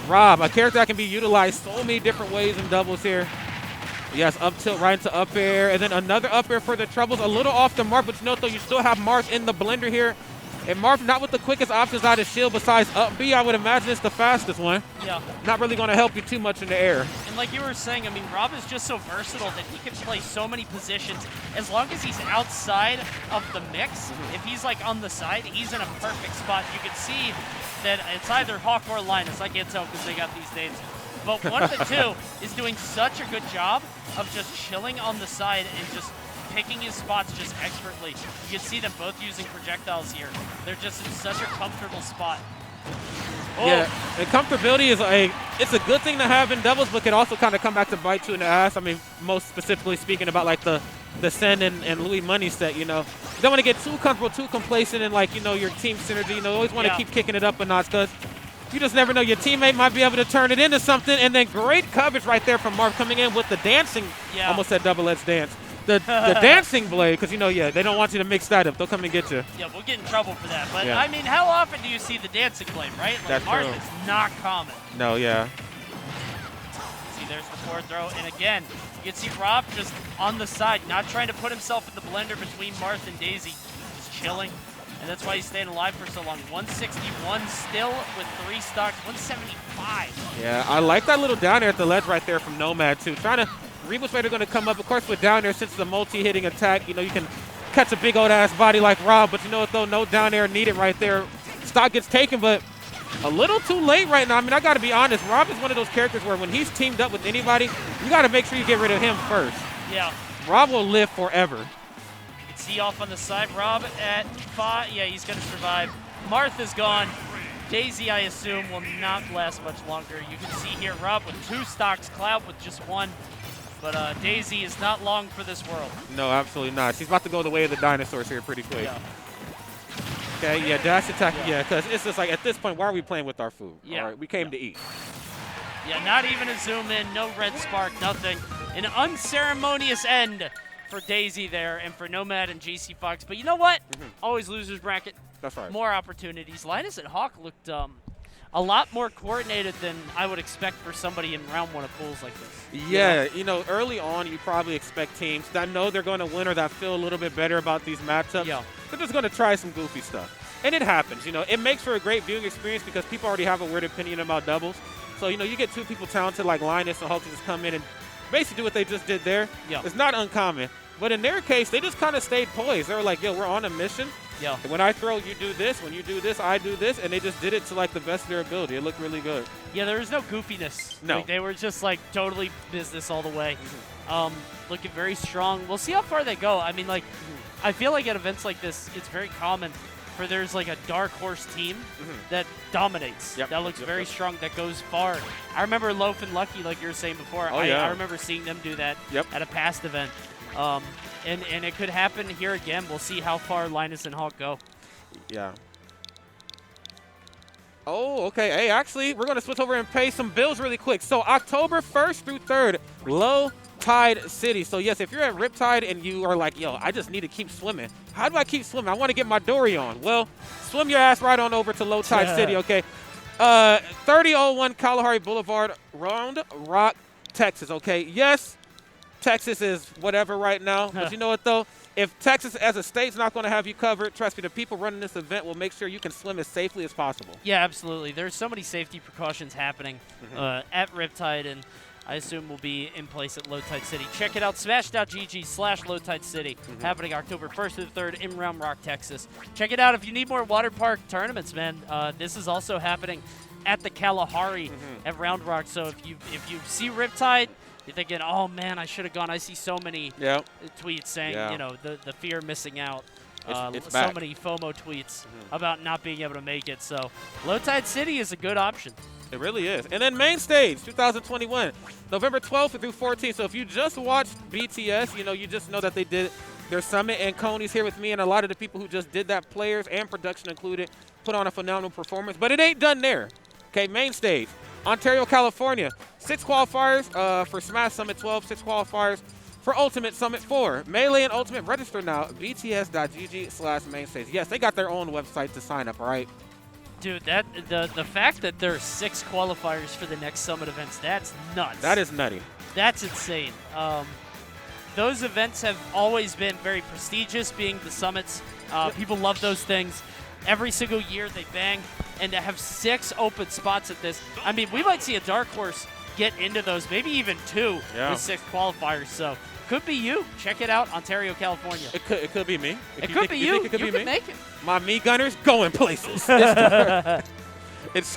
Rob, a character that can be utilized so many different ways in doubles here. Yes, up tilt right into up air, and then another up air for the troubles. A little off the mark, but though, you still have Marth in the blender here. And Marth not with the quickest options out of shield besides up B. I would imagine it's the fastest one. Yeah. Not really going to help you too much in the air. And like you were saying, I mean, Rob is just so versatile that he can play so many positions. As long as he's outside of the mix, if he's like on the side, he's in a perfect spot. You can see that it's either Hawk or Linus. I can't tell because they got these names. But one of the two is doing such a good job of just chilling on the side and just picking his spots just expertly. You can see them both using projectiles here. They're just in such a comfortable spot. Oh. Yeah, and comfortability is it's a good thing to have in doubles, but can also kind of come back to bite you in the ass. I mean, most specifically speaking about like the Sen and Louis Money set, you know. You don't want to get too comfortable, too complacent in like, you know, your team synergy. You know, always want to keep kicking it up a notch because you just never know. Your teammate might be able to turn it into something. And then great coverage right there from Marv coming in with the dancing, almost said double-edged dance. The dancing blade, because, you know, they don't want you to mix that up. They'll come and get you. Yeah, we'll get in trouble for that. But, I mean, how often do you see the dancing blade, right? Like, That's Marv true. is not common. No, yeah. See, there's the forward throw. And, again, you can see Rob just on the side, not trying to put himself in the blender between Marth and Daisy. Just chilling. And that's why he's staying alive for so long. 161 still with 3 stocks. 175. Yeah, I like that little down air at the ledge right there from Nomad, too. Trying to read which way they're going to come up. Of course, with down air, since it's a multi-hitting attack, you know, you can catch a big old-ass body like Rob. But you know what, though? No down air needed right there. Stock gets taken, but a little too late right now. I mean, I got to be honest. Rob is one of those characters where when he's teamed up with anybody, you got to make sure you get rid of him first. Yeah. Rob will live forever. See off on the side. Rob at 5. Yeah, he's going to survive. Martha's gone. Daisy, I assume, will not last much longer. You can see here Rob with 2 stocks, Cloud with just 1. But Daisy is not long for this world. No, absolutely not. She's about to go the way of the dinosaurs here pretty quick. Yeah. Okay, yeah, dash attack. Yeah, because it's just like at this point, why are we playing with our food? Yeah. All right, we came to eat. Yeah, not even a zoom in, no red spark, nothing. An unceremonious end for Daisy there and for Nomad and JC Fox. But you know what? Always losers bracket. That's right. More opportunities. Linus and Hawk looked a lot more coordinated than I would expect for somebody in round 1 of pools like this. Yeah, you know, early on, you probably expect teams that know they're going to win or that feel a little bit better about these matchups. Yeah. They're just going to try some goofy stuff. And it happens, you know. It makes for a great viewing experience because people already have a weird opinion about doubles. So, you know, you get 2 people talented like Linus and Hawk to just come in and basically do what they just did there. Yeah. It's not uncommon. But in their case, they just kind of stayed poised. They were like, yo, we're on a mission. Yeah. When I throw, you do this. When you do this, I do this. And they just did it to, like, the best of their ability. It looked really good. Yeah, there was no goofiness. No. Like, they were just, like, totally business all the way. Looking very strong. We'll see how far they go. I mean, like, I feel like at events like this, it's very common for there's, like, a dark horse team that dominates. Yep. That looks very strong, that goes far. I remember Loaf and Lucky, like you were saying before. I remember seeing them do that at a past event. And it could happen here again. We'll see how far Linus and Hawk go. Yeah. Oh, okay. Hey, actually, we're going to switch over and pay some bills really quick. So October 1st through 3rd, Low Tide City. So, yes, if you're at Riptide and you are like, yo, I just need to keep swimming. How do I keep swimming? I want to get my dory on. Well, swim your ass right on over to Low Tide City, okay? 3001 Kalahari Boulevard, Round Rock, Texas, okay? Yes, Texas is whatever right now. But you know what, though? If Texas as a state's not going to have you covered, trust me, the people running this event will make sure you can swim as safely as possible. Yeah, absolutely. There's so many safety precautions happening at Riptide, and I assume will be in place at Low Tide City. Check it out, smash.gg/Low Tide City, happening October 1st through the 3rd in Round Rock, Texas. Check it out if you need more water park tournaments, man. This is also happening at the Kalahari at Round Rock. So if you see Riptide, you're thinking, oh man, I should have gone. I see so many tweets saying, you know, the fear of missing out. It's so back. many FOMO tweets about not being able to make it. So Low Tide City is a good option. It really is. And then main stage, 2021, November 12th through 14th. So if you just watched BTS, you know, you just know that they did their summit. And Coney's here with me, and a lot of the people who just did that, players and production included, put on a phenomenal performance. But it ain't done there. Okay, main stage, Ontario, California. 6 qualifiers for Smash Summit 12, 6 qualifiers for Ultimate Summit 4. Melee and Ultimate register now, bts.gg/mainstage. Yes, they got their own website to sign up, all right? Dude, that the fact that there are 6 qualifiers for the next Summit events, that's nuts. That is nutty. That's insane. Those events have always been very prestigious, being the Summits. People love those things. Every single year they bang, and to have 6 open spots at this, I mean, we might see a dark horse get into those, maybe even 2 with 6 qualifiers. So could be you. Check it out, Ontario, California. It could be me. It could be you. Think it could be me? Make it. My me gunners going places. It's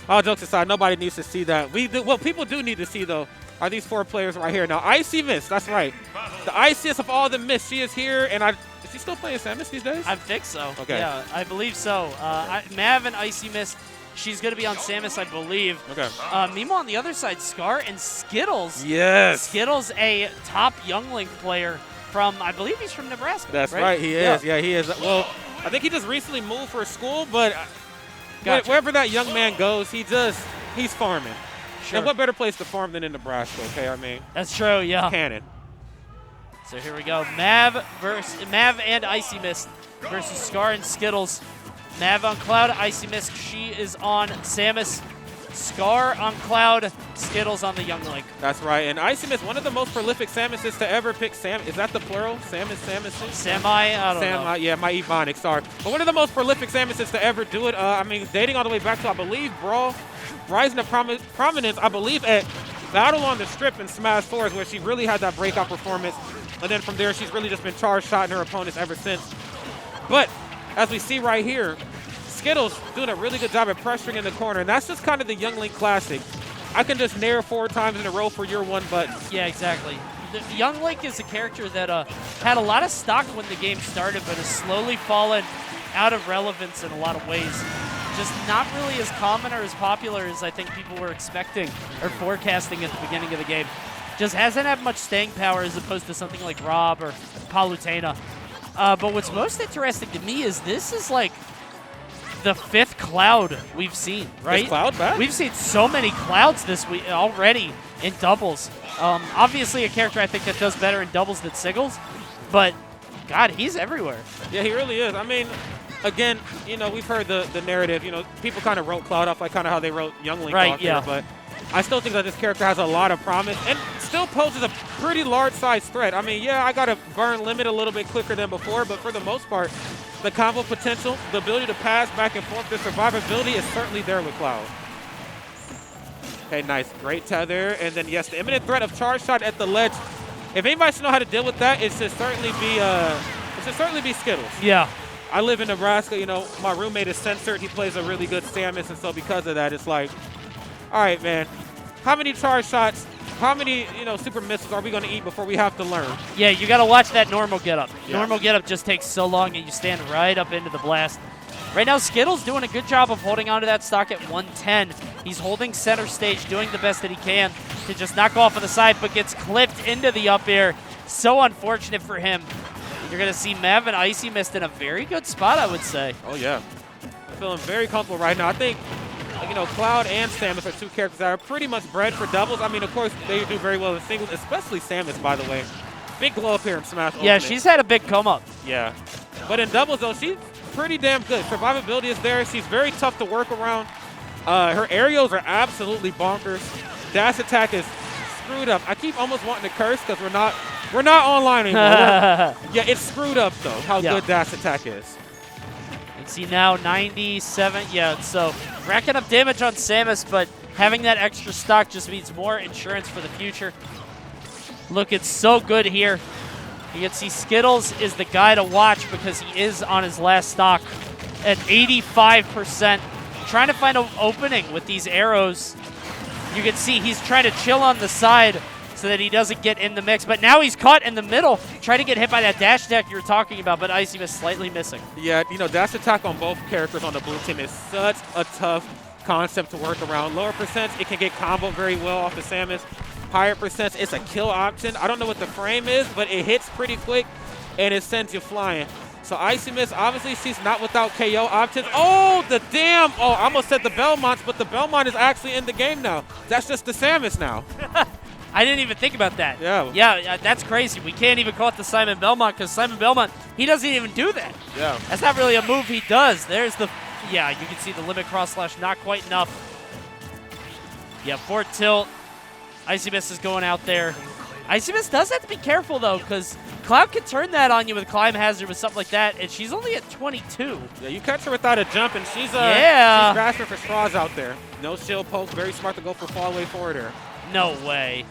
all jokes aside, nobody needs to see that. We do. What people do need to see though are these 4 players right here. Now, Icy Miss, that's right. The iciest of all the Miss. She is here, and is she still playing Samus these days? I think so. Okay. Yeah, I believe so. Mav and Icy Miss, she's going to be on Samus, I believe. Okay. Meanwhile, on the other side, Scar and Skittles. Yes. Skittles, a top Youngling player from, I believe he's from Nebraska. That's right. He is. Yeah, he is. Well, I think he just recently moved for school, but wherever that young man goes, he's farming. Sure. And what better place to farm than in Nebraska, okay? I mean, that's true, yeah. Cannon. So here we go. Mav and Icy Mist versus Scar and Skittles. Mav on Cloud, Icy Mist, she is on Samus. Scar on Cloud, Skittles on the Youngling. That's right. And Icy Mist, one of the most prolific Samuses to ever pick Is that the plural? Samuses? Sami? I don't know. Yeah, my Ebonics, sorry. But one of the most prolific Samuses to ever do it. I mean, dating all the way back to, I believe, Brawl, rising to prominence, I believe, at Battle on the Strip in Smash 4 where she really had that breakout performance. And then from there, she's really just been charge shotting her opponents ever since. But as we see right here, Skittles doing a really good job at pressuring in the corner. And that's just kind of the Youngling classic. I can just nair 4 times in a row for your 1 button. Yeah, exactly. The Youngling is a character that had a lot of stock when the game started, but has slowly fallen out of relevance in a lot of ways. Just not really as common or as popular as I think people were expecting or forecasting at the beginning of the game. Just hasn't had much staying power as opposed to something like Rob or Palutena. But what's most interesting to me is this is like the 5th Cloud we've seen, right? Is Cloud back? We've seen so many Clouds this week already in doubles. Obviously a character I think that does better in doubles than singles, but God, he's everywhere. Yeah, he really is. I mean, again, you know, we've heard the narrative, you know, people kind of wrote Cloud off like kind of how they wrote Youngling off here, but I still think that this character has a lot of promise and still poses a pretty large-sized threat. I mean, yeah, I got to burn limit a little bit quicker than before, but for the most part, the combo potential, the ability to pass back and forth, the survivability is certainly there with Cloud. Okay, nice. Great tether. And then, yes, the imminent threat of charge shot at the ledge. If anybody should know how to deal with that, it should certainly be Skittles. Yeah. I live in Nebraska. You know, my roommate is censored. He plays a really good Samus, and so because of that, it's like, all right, man, how many charge shots, how many, you know, super missiles are we going to eat before we have to learn? Yeah, you got to watch that normal getup. Yeah. Normal getup just takes so long, and you stand right up into the blast. Right now, Skittles doing a good job of holding onto that stock at 110. He's holding center stage, doing the best that he can to just knock off on the side, but gets clipped into the up air. So unfortunate for him. You're going to see Mav and Icy Mist in a very good spot, I would say. Oh, yeah. I'm feeling very comfortable right now. I think, you know, Cloud and Samus are 2 characters that are pretty much bred for doubles. I mean, of course, they do very well in singles, especially Samus, by the way. Big glow up here in Smash Ultimate. Yeah, she's had a big come up. Yeah. But in doubles, though, she's pretty damn good. Survivability is there. She's very tough to work around. Her aerials are absolutely bonkers. Dash attack is screwed up. I keep almost wanting to curse because we're not online anymore. Yeah, it's screwed up, though, how good dash attack is. You see now 97. Yeah, so racking up damage on Samus, but having that extra stock just means more insurance for the future. Looking so good here. You can see Skittles is the guy to watch because he is on his last stock at 85%. Trying to find an opening with these arrows. You can see he's trying to chill on the side so that he doesn't get in the mix. But now he's caught in the middle, trying to get hit by that dash attack you were talking about, but Icy is slightly missing. Yeah, you know, dash attack on both characters on the blue team is such a tough concept to work around. Lower percents, it can get comboed very well off the Samus. Higher percents, it's a kill option. I don't know what the frame is, but it hits pretty quick, and it sends you flying. So Icy Mist, obviously, she's not without KO options. Oh, the damn! Oh, I almost said the Belmonts, but the Belmont is actually in the game now. That's just the Samus now. I didn't even think about that. Yeah. Yeah, that's crazy. We can't even call it the Simon Belmont because Simon Belmont, he doesn't even do that. Yeah. That's not really a move he does. There's the, yeah, you can see the limit cross slash, not quite enough. Yeah, forward tilt. Icy Mist is going out there. Icy Mist does have to be careful, though, because Cloud can turn that on you with Climb Hazard with something like that, and she's only at 22. Yeah, you catch her without a jump, and she's grasping for straws out there. No shield poke, very smart to go for fall away forward here. No way.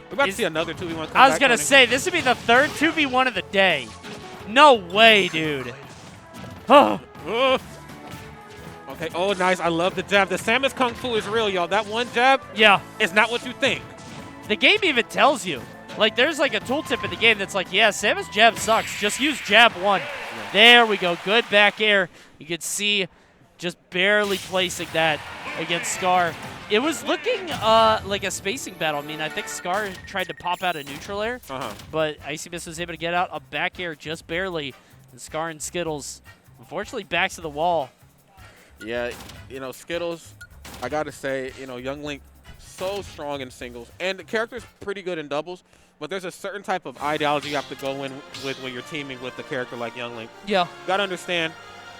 We're about to see another 2v1 come I was back, going to Tony. say, this would be the third 2v1 of the day. No way, dude. Oh. Ugh. Okay, oh, nice. I love the jab. The Samus Kung Fu is real, y'all. That one jab Yeah. is not what you think. The game even tells you. Like, there's like a tooltip in the game that's like, yeah, Samus jab sucks. Just use jab 1. Yeah. There we go. Good back air. You could see just barely placing that against Scar. It was looking like a spacing battle. I mean, I think Scar tried to pop out a neutral air, but Icy Mist was able to get out a back air just barely. And Scar and Skittles, unfortunately, backs to the wall. Yeah, you know, Skittles, I got to say, you know, Young Link, so strong in singles. And the character's pretty good in doubles, but there's a certain type of ideology you have to go in with when you're teaming with a character like Young Link. Yeah. You got to understand,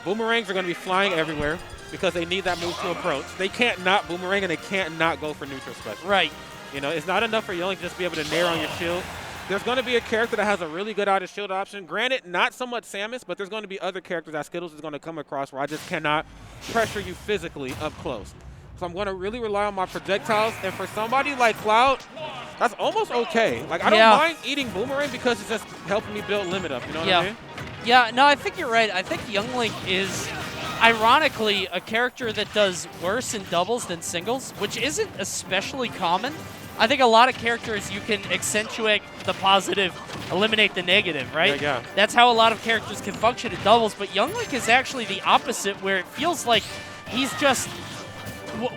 boomerangs are going to be flying everywhere because they need that move to approach. They can't not boomerang, and they can't not go for neutral special. Right. You know, it's not enough for Young Link just to be able to nair on your shield. There's going to be a character that has a really good out of shield option. Granted, not so much Samus, but there's going to be other characters that Skittles is going to come across where I just cannot pressure you physically up close. So I'm going to really rely on my projectiles. And for somebody like Cloud, that's almost okay. Like, I don't mind eating boomerang because it's just helping me build limit up. You know what I mean? Yeah, no, I think you're right. I think Young Link is, ironically, a character that does worse in doubles than singles, which isn't especially common. I think a lot of characters, you can accentuate the positive, eliminate the negative, right? Yeah. That's how a lot of characters can function in doubles, but Young Link is actually the opposite, where it feels like he's just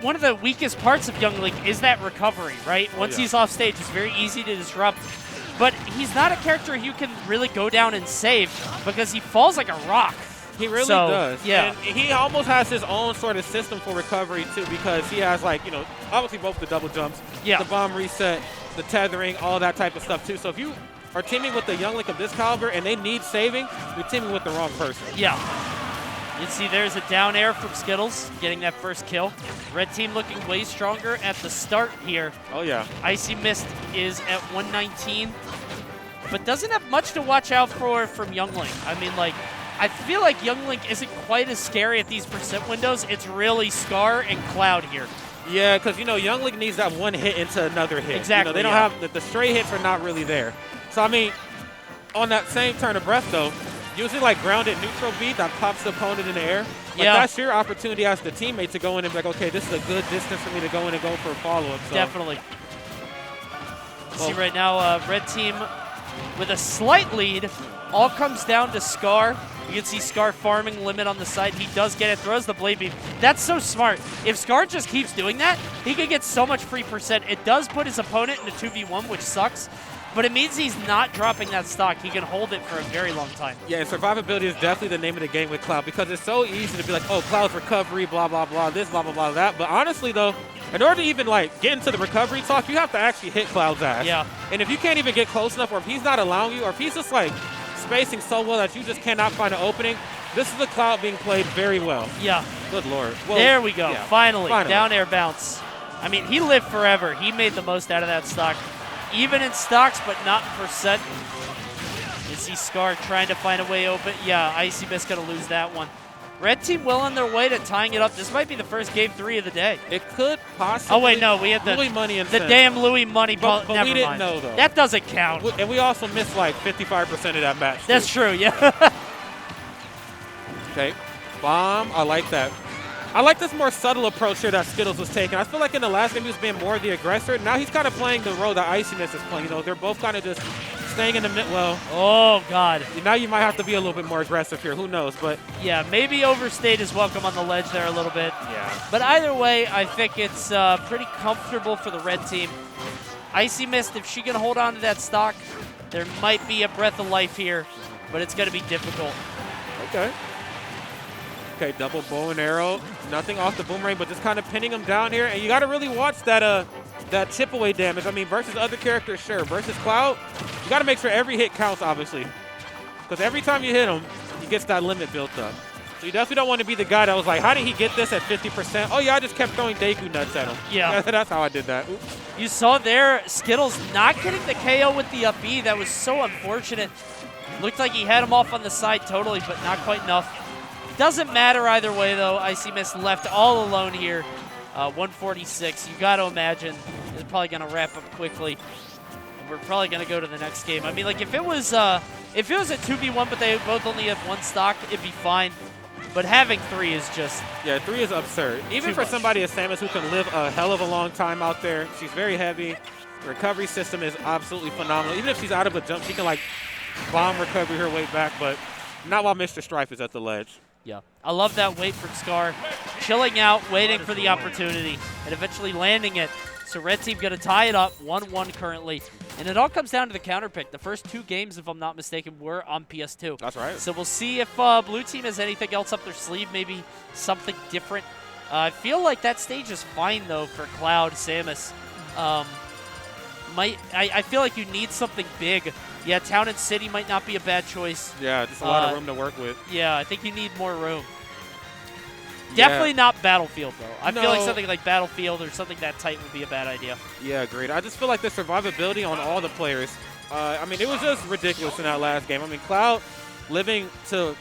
one of the weakest parts of Young Link is that recovery, right? Once he's off stage, it's very easy to disrupt. But he's not a character you can really go down and save because he falls like a rock. He really does. Yeah. And he almost has his own sort of system for recovery, too, because he has, like, you know, obviously both the double jumps, the bomb reset, the tethering, all that type of stuff, too. So if you are teaming with a Young Link of this caliber and they need saving, you're teaming with the wrong person. Yeah. You see there's a down air from Skittles, getting that first kill. Red team looking way stronger at the start here. Oh, yeah. Icy Mist is at 119, but doesn't have much to watch out for from Young Link. I mean, like, I feel like Young Link isn't quite as scary at these percent windows. It's really Scar and Cloud here. Yeah, because, you know, Young Link needs that one hit into another hit. Exactly. You know, they don't have the stray hits are not really there. So, I mean, on that same turn of breath, though, using like grounded neutral beat that pops the opponent in the air, like that's your opportunity as the teammate to go in and be like, okay, this is a good distance for me to go in and go for a follow-up. So. Definitely. See right now, red team with a slight lead. All comes down to Scar. You can see Scar farming limit on the side. He does get it, throws the blade beam. That's so smart. If Scar just keeps doing that, he could get so much free percent. It does put his opponent in a 2v1, which sucks, but it means he's not dropping that stock. He can hold it for a very long time. Yeah, and survivability is definitely the name of the game with Cloud because it's so easy to be like, oh, Cloud's recovery, blah, blah, blah, this, blah, blah, blah, that. But honestly, though, in order to even, like, get into the recovery talk, you have to actually hit Cloud's ass. Yeah. And if you can't even get close enough, or if he's not allowing you, or if he's just, like, spacing so well that you just cannot find an opening, this is a Cloud being played very well. Yeah. Good Lord. Well, there we go. Yeah, finally. Down air bounce. I mean, he lived forever. He made the most out of that stock. Even in stocks, but not in percent. You see Scar trying to find a way open. Yeah, Icy Mist going to lose that one. Red team well on their way to tying it up. This might be the first game 3 of the day. It could possibly. Oh, wait, no. We had the Louis money and the damn Louis money. But Never we didn't mind. know, though. That doesn't count. And we also missed like 55% of that match. That's true, yeah. Okay. Bomb. I like that. I like this more subtle approach here that Skittles was taking. I feel like in the last game he was being more the aggressor. Now he's kind of playing the role that Icy Mist is playing. You know, they're both kind of just staying in the mid. Well, oh, God. Now you might have to be a little bit more aggressive here. Who knows? But yeah, maybe overstayed his welcome on the ledge there a little bit. Yeah. But either way, I think it's pretty comfortable for the red team. Icy Mist, if she can hold on to that stock, there might be a breath of life here, but it's going to be difficult. Okay. Okay, double bow and arrow. Nothing off the boomerang, but just kind of pinning him down here. And you got to really watch that that chip away damage. I mean, versus other characters, sure. Versus Cloud, you got to make sure every hit counts, obviously. Because every time you hit him, he gets that limit built up. So you definitely don't want to be the guy that was like, how did he get this at 50%? Oh, yeah, I just kept throwing Deku nuts at him. Yeah. That's how I did that. Oops. You saw there, Skittles not getting the KO with the up B. That was so unfortunate. Looked like he had him off on the side totally, but not quite enough. Doesn't matter either way, though. Icy Mist left all alone here. 146. You got to imagine it's probably going to wrap up quickly. And we're probably going to go to the next game. I mean, like if it was a 2v1, but they both only have one stock, it'd be fine. But having 3 is just... Yeah, 3 is absurd. Even for somebody as Samus who can live a hell of a long time out there. She's very heavy. The recovery system is absolutely phenomenal. Even if she's out of a jump, she can, like, bomb recovery her way back, but not while Mr. Strife is at the ledge. Yeah. I love that wait from Scar. Chilling out, waiting for the opportunity, and eventually landing it. So Red Team going to tie it up, 1-1 currently. And it all comes down to the counter pick. The first 2 games, if I'm not mistaken, were on PS2. That's right. So we'll see if Blue Team has anything else up their sleeve, maybe something different. I feel like that stage is fine, though, for Cloud, Samus. I feel like you need something big. Yeah, Town and City might not be a bad choice. Yeah, just a lot of room to work with. Yeah, I think you need more room. Definitely not Battlefield, though. I feel like something like Battlefield or something that tight would be a bad idea. Yeah, agreed. I just feel like the survivability on all the players, I mean, it was just ridiculous in that last game. I mean, Cloud living to,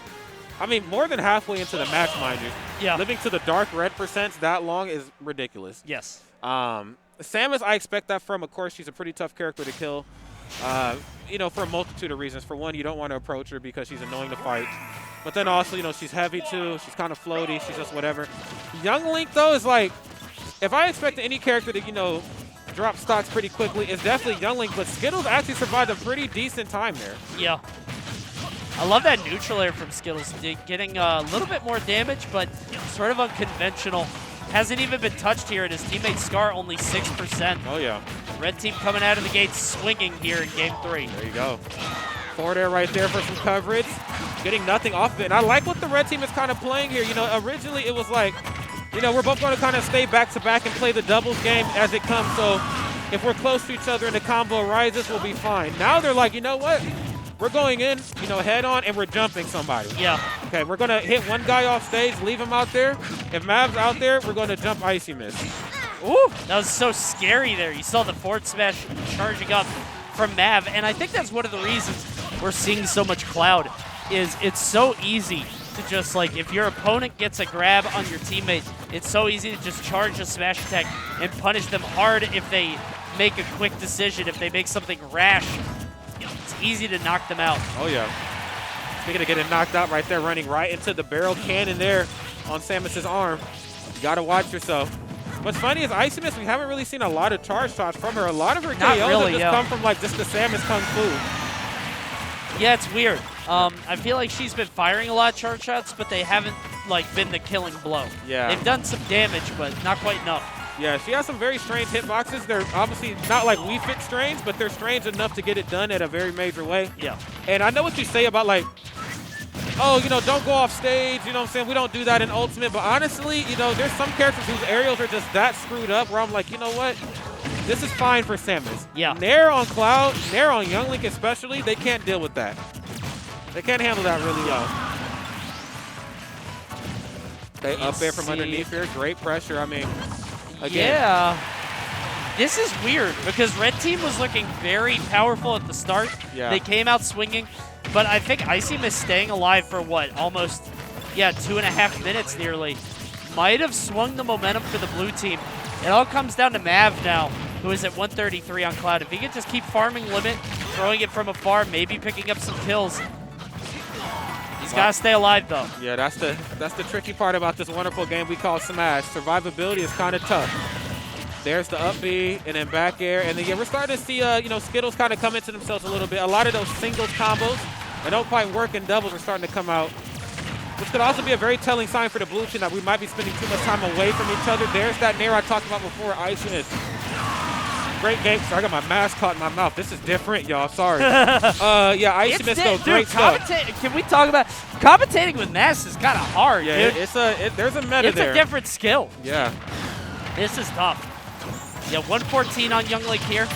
I mean, more than halfway into the match, mind you. Yeah. Living to the dark red percents that long is ridiculous. Yes. Samus, I expect that from. Of course, she's a pretty tough character to kill, you know, for a multitude of reasons. For one, you don't want to approach her because she's annoying to fight. But then also, you know, she's heavy too. She's kind of floaty. She's just whatever. Young Link, though, is like, if I expect any character to, you know, drop stocks pretty quickly, it's definitely Young Link. But Skittles actually survived a pretty decent time there. Yeah. I love that neutral air from Skittles. Getting a little bit more damage, but sort of unconventional. Hasn't even been touched here, and his teammate Scar only 6%. Oh, yeah. Red Team coming out of the gate swinging here in Game 3. There you go. Forward air right there for some coverage. Getting nothing off of it. And I like what the Red Team is kind of playing here. You know, originally it was like, you know, we're both going to kind of stay back-to-back and play the doubles game as it comes. So if we're close to each other and the combo arises, we'll be fine. Now they're like, you know what? We're going in, you know, head on, and we're jumping somebody. Yeah. Okay, we're going to hit one guy off stage, leave him out there. If Mav's out there, we're going to jump Icy Mist. Ooh, that was so scary there. You saw the forward smash charging up from Mav, and I think that's one of the reasons we're seeing so much Cloud, is it's so easy to just, like, if your opponent gets a grab on your teammate, it's so easy to just charge a smash attack and punish them hard if they make a quick decision, if they make something rash. It's easy to knock them out. Oh, yeah. Speaking of getting knocked out right there, running right into the barrel cannon there on Samus's arm. You got to watch yourself. What's funny is Icy Mist, we haven't really seen a lot of charge shots from her. A lot of her KOs really, have just come from, like, just the Samus Kung Fu. Yeah, it's weird. I feel like she's been firing a lot of charge shots, but they haven't, like, been the killing blow. Yeah. They've done some damage, but not quite enough. Yeah, she has some very strange hitboxes. They're obviously not like Wii Fit strange, but they're strange enough to get it done at a very major way. Yeah. And I know what you say about, like, oh, you know, don't go off stage, you know what I'm saying? We don't do that in Ultimate. But honestly, you know, there's some characters whose aerials are just that screwed up where I'm like, you know what? This is fine for Samus. Yeah. Nair on Cloud, Nair on Young Link especially, they can't deal with that. They can't handle that really well. Okay, up there from underneath here. Great pressure. I mean, again. Yeah. This is weird because Red Team was looking very powerful at the start. Yeah. They came out swinging. But I think Icy Mist staying alive for what? Almost, 2.5 minutes nearly. Might have swung the momentum for the blue team. It all comes down to Mav now, who is at 133 on Cloud. If he could just keep farming limit, throwing it from afar, maybe picking up some kills. He's got to stay alive, though. Yeah, that's the tricky part about this wonderful game we call Smash. Survivability is kind of tough. There's the up B and then back air. And then, yeah, we're starting to see, you know, Skittles kind of come into themselves a little bit. A lot of those singles combos that don't quite work in doubles are starting to come out, which could also be a very telling sign for the blue team that we might be spending too much time away from each other. There's that Nair I talked about before, Icy Mist. Great game. Sorry, I got my mask caught in my mouth. This is different, y'all. Sorry. Yeah, Icy Mist, though, great stuff. Can we talk about commentating with masks is kind of hard, yeah, dude. there's a meta there. It's a different skill. Yeah. This is tough. Yeah, 114 on Young Link here.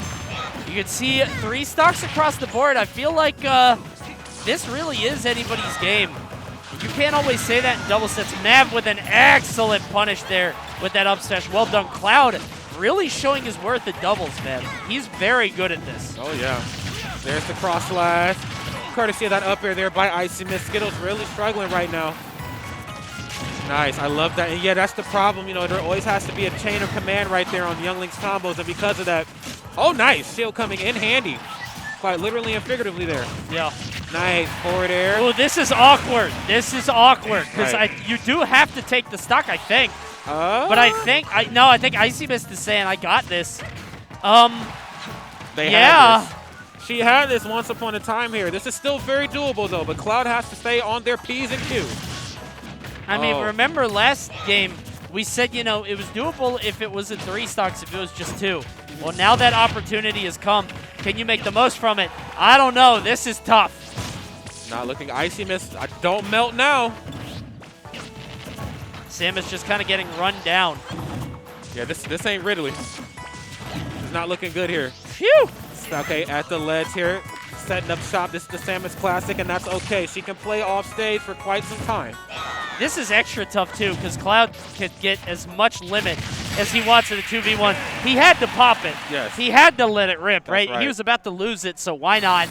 You can see 3 stocks across the board. I feel like this really is anybody's game. You can't always say that in double sets. Mav with an excellent punish there with that up smash. Well done. Cloud really showing his worth at doubles, man. He's very good at this. Oh, yeah. There's the cross slash. Courtesy of that up air there by Icy Mist. Skittles really struggling right now. Nice. I love that. And yeah, that's the problem. You know, there always has to be a chain of command right there on Young Link's combos. And because of that, oh, nice. Shield coming in handy. Quite literally and figuratively there. Yeah. Nice. Forward air. Oh, this is awkward. This is awkward because Right. you do have to take the stock, I think. But I think Icy Mist is saying I got this. They yeah. had this. She had this once upon a time here. This is still very doable, though, but Cloud has to stay on their P's and Q's. I mean, remember last game, we said, you know, it was doable if it was in 3 stocks, if it was just 2. Well, now that opportunity has come. Can you make the most from it? I don't know. This is tough. Not looking Icy Mist. Don't melt now. Sam is just kind of getting run down. Yeah, this ain't Ridley. It's not looking good here. Phew! Okay, at the ledge here, setting up shop. This is the Samus Classic, and that's okay. She can play off stage for quite some time. This is extra tough, too, because Cloud can get as much limit as he wants in a 2v1. He had to pop it. Yes. He had to let it rip, That's right. He was about to lose it, so why not?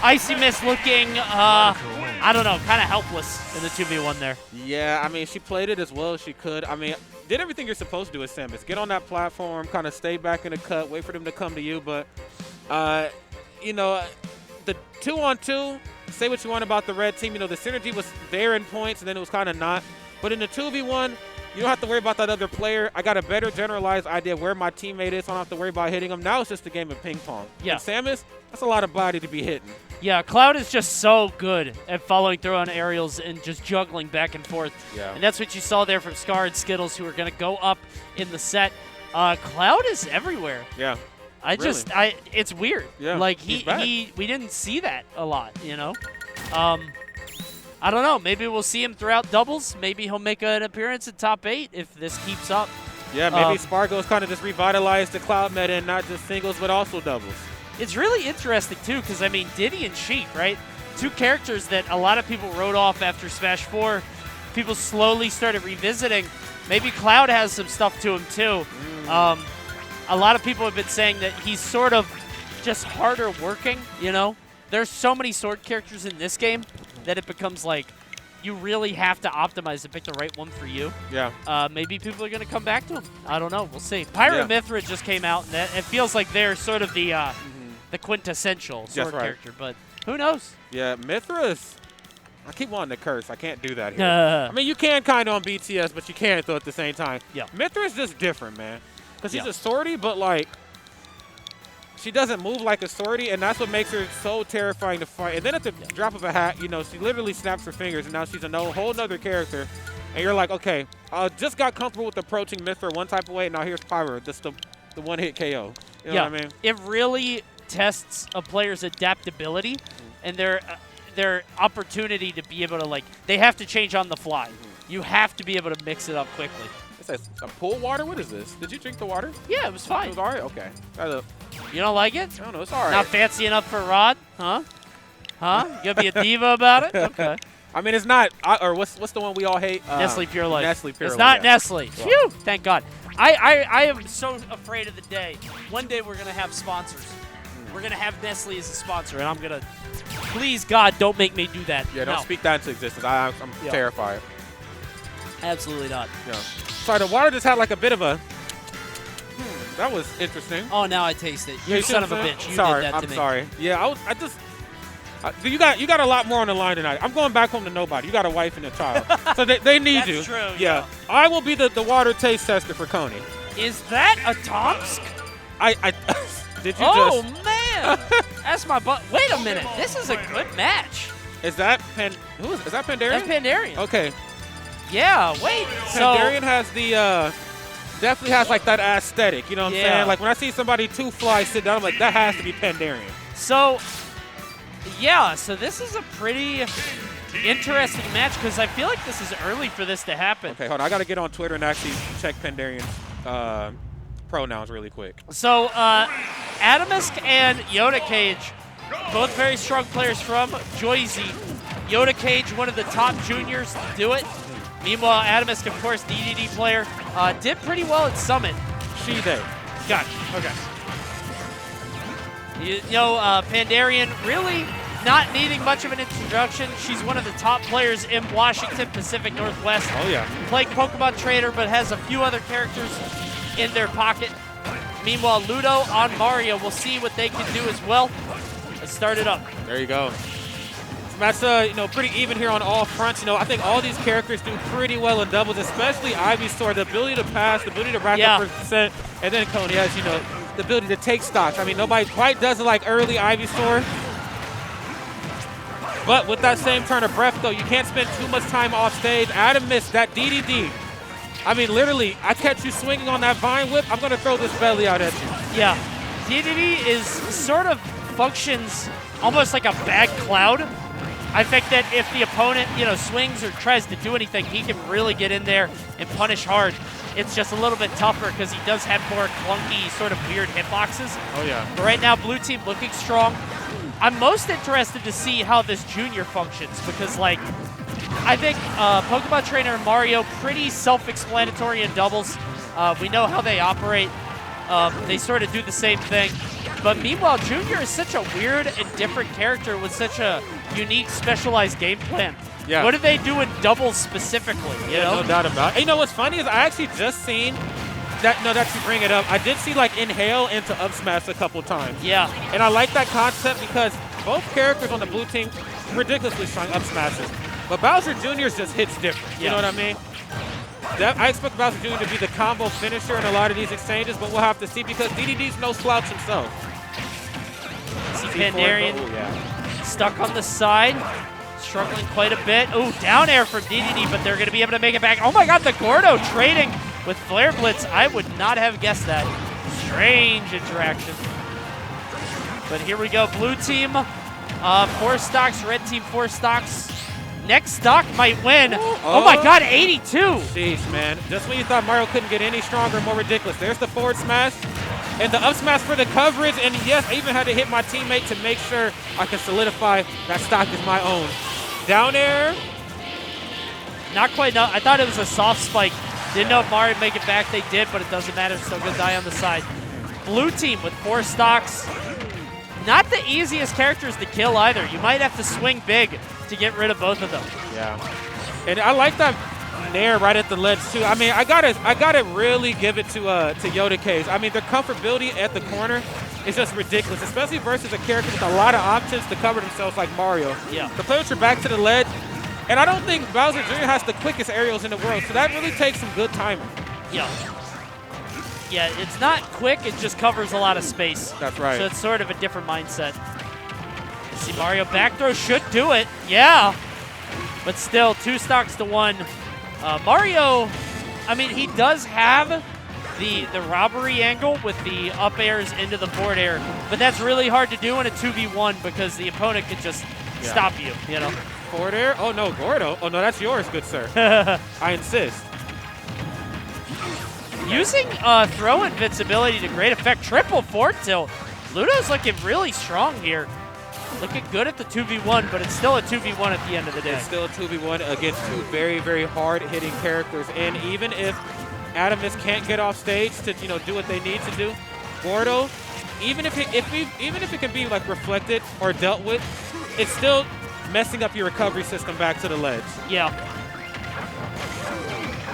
Icy Mist looking, I don't know, kind of helpless in the 2v1 there. Yeah, I mean, she played it as well as she could. I mean, did everything you're supposed to do as Samus. Get on that platform, kind of stay back in the cut, wait for them to come to you. But, you know, the 2-on-2, say what you want about the red team. You know, the synergy was there in points, and then it was kind of not. But in the 2v1, you don't have to worry about that other player. I got a better generalized idea of where my teammate is, so I don't have to worry about hitting him. Now it's just a game of ping pong. Yeah. And Samus, that's a lot of body to be hitting. Yeah, Cloud is just so good at following through on aerials and just juggling back and forth. Yeah. And that's what you saw there from Scar and Skittles, who are going to go up in the set. Cloud is everywhere. Yeah. It's weird. Yeah, Like we didn't see that a lot, you know. I don't know. Maybe we'll see him throughout doubles. Maybe he'll make an appearance in top 8 if this keeps up. Yeah, maybe Spargo's kind of just revitalized the Cloud meta and not just singles, but also doubles. It's really interesting, too, because, I mean, Diddy and Sheik, right? 2 characters that a lot of people wrote off after Smash 4. People slowly started revisiting. Maybe Cloud has some stuff to him, too. A lot of people have been saying that he's sort of just harder working, you know? There's so many sword characters in this game that it becomes like you really have to optimize to pick the right one for you. Yeah. Maybe people are going to come back to him. I don't know. We'll see. Pyra Mithra just came out, and it feels like they're sort of the quintessential sword character, but who knows? Yeah, Mithra's... I keep wanting to curse. I can't do that here. I mean, you can kind of on BTS, but you can't, though, at the same time. Yeah. Mithra's just different, man. Because she's a swordy, but, like, she doesn't move like a swordy, and that's what makes her so terrifying to fight. And then at the drop of a hat, you know, she literally snaps her fingers, and now she's a whole nother character. And you're like, okay, I just got comfortable with approaching Mithra one type of way, and now here's Pyra, just the one-hit KO. You know what I mean? It really tests a player's adaptability and their opportunity to be able to, like, they have to change on the fly. You have to be able to mix it up quickly. It's a pool water? What is this? Did you drink the water? Yeah, it was fine. It was all right? Okay. You don't like it? I don't know. It's all right. Not fancy enough for Rod? Huh? Huh? You gonna be a diva about it? Okay. I mean, it's not. Or what's the one we all hate? Nestle Pure Life. Nestle Pure Life. It's not yeah. Nestle. Phew! Thank God. I am so afraid of the day. One day we're gonna have sponsors. We're gonna have Nestle as a sponsor, and I'm gonna. Please God, don't make me do that. Yeah, don't No. speak that into existence. I'm terrified. Absolutely not. Yeah. Sorry, the water just had like a bit of a. That was interesting. Oh, now I taste it. You son of a bitch. You sorry, did that to me. I'm sorry. Yeah, I just. You got a lot more on the line tonight. I'm going back home to nobody. You got a wife and a child, so they need you. That's true. Yeah. I will be the water taste tester for Coney. Is that a Tomsk? I did you Oh just? man, that's my butt. Wait a minute. This is a good match. Is that is that Pandarian? That's Pandarian. Okay. Yeah. Wait. Pandarian has the definitely has like that aesthetic. You know what I'm saying? Like when I see somebody two fly sit down, I'm like that has to be Pandarian. So yeah. So this is a pretty interesting match because I feel like this is early for this to happen. Okay, hold on. I got to get on Twitter and actually check Pandarian's pronouns really quick. So Adamisk and Yoda Cage, both very strong players from Joyzy. Yoda Cage, one of the top juniors to do it. Meanwhile, Adamisk, of course, DDD player, did pretty well at Summit. They. Gotcha. Okay. You know, Pandarian really not needing much of an introduction. She's one of the top players in Washington, Pacific Northwest. Oh, yeah. Playing Pokemon Trainer, but has a few other characters in their pocket. Meanwhile, Ludo on Mario. We'll see what they can do as well. Let's start it up. There you go. That's pretty even here on all fronts. I think all these characters do pretty well in doubles, especially Ivysaur. The ability to pass, the ability to rack up percent, and then Coney has the ability to take stocks. I mean, nobody quite does it like early Ivysaur. But with that same turn of breath, though, you can't spend too much time off stage. Adam missed that DDD. I mean, literally, I catch you swinging on that Vine Whip, I'm going to throw this belly out at you. Yeah. DDD is sort of functions almost like a bad cloud. I think that if the opponent, swings or tries to do anything, he can really get in there and punish hard. It's just a little bit tougher because he does have more clunky, sort of weird hitboxes. Oh, yeah. But right now, blue team looking strong. I'm most interested to see how this junior functions because, I think Pokemon Trainer and Mario, pretty self-explanatory in doubles. We know how they operate. They sort of do the same thing. But meanwhile, Junior is such a weird and different character with such a unique, specialized game plan. Yeah. What do they do in doubles specifically? No doubt about it. What's funny is I actually just seen that you bring it up. I did see Inhale into up smash a couple times. Yeah. And I like that concept because both characters on the blue team ridiculously strong up smashes. But Bowser Jr. just hits different. You know what I mean? I expect Bowser Jr. to be the combo finisher in a lot of these exchanges, but we'll have to see because DDD's no slouch himself. See Pandarian stuck on the side, struggling quite a bit. Ooh, down air for DDD, but they're going to be able to make it back. Oh my god, the Gordo trading with Flare Blitz. I would not have guessed that. Strange interaction. But here we go, blue team, 4 stocks, red team 4 stocks. Next stock might win. Oh my god, 82. Jeez, man. Just when you thought Mario couldn't get any stronger, more ridiculous. There's the forward smash and the up smash for the coverage. And yes, I even had to hit my teammate to make sure I can solidify that stock is my own. Down air. Not quite. No, I thought it was a soft spike. Didn't know if Mario would make it back. They did, but it doesn't matter. Still good die on the side. Blue team with 4 stocks. Not the easiest characters to kill either. You might have to swing big to get rid of both of them. Yeah. And I like that nair right at the ledge too. I mean, I gotta really give it to Yoda Case. I mean, their comfortability at the corner is just ridiculous, especially versus a character with a lot of options to cover themselves like Mario. Yeah. The play with your back to the ledge, and I don't think Bowser Jr. has the quickest aerials in the world, so that really takes some good timing. Yeah. Yeah, it's not quick, it just covers a lot of space. That's right. So it's sort of a different mindset. See, Mario back throw should do it. Yeah. But still, 2 stocks to 1. Mario, I mean, he does have the robbery angle with the up airs into the forward air, but that's really hard to do in a 2v1 because the opponent can just stop you, Forward air? Oh, no, Gordo. Oh, no, that's yours, good sir. I insist. Using throw invincibility to great effect. Triple forward tilt. Ludo's looking really strong here. Looking good at the 2v1, but it's still a 2v1 at the end of the day. It's still a 2v1 against 2 very, very hard-hitting characters. And even if Adamus can't get off stage to do what they need to do, Gordo, even if it can be reflected or dealt with, it's still messing up your recovery system back to the ledge. Yeah.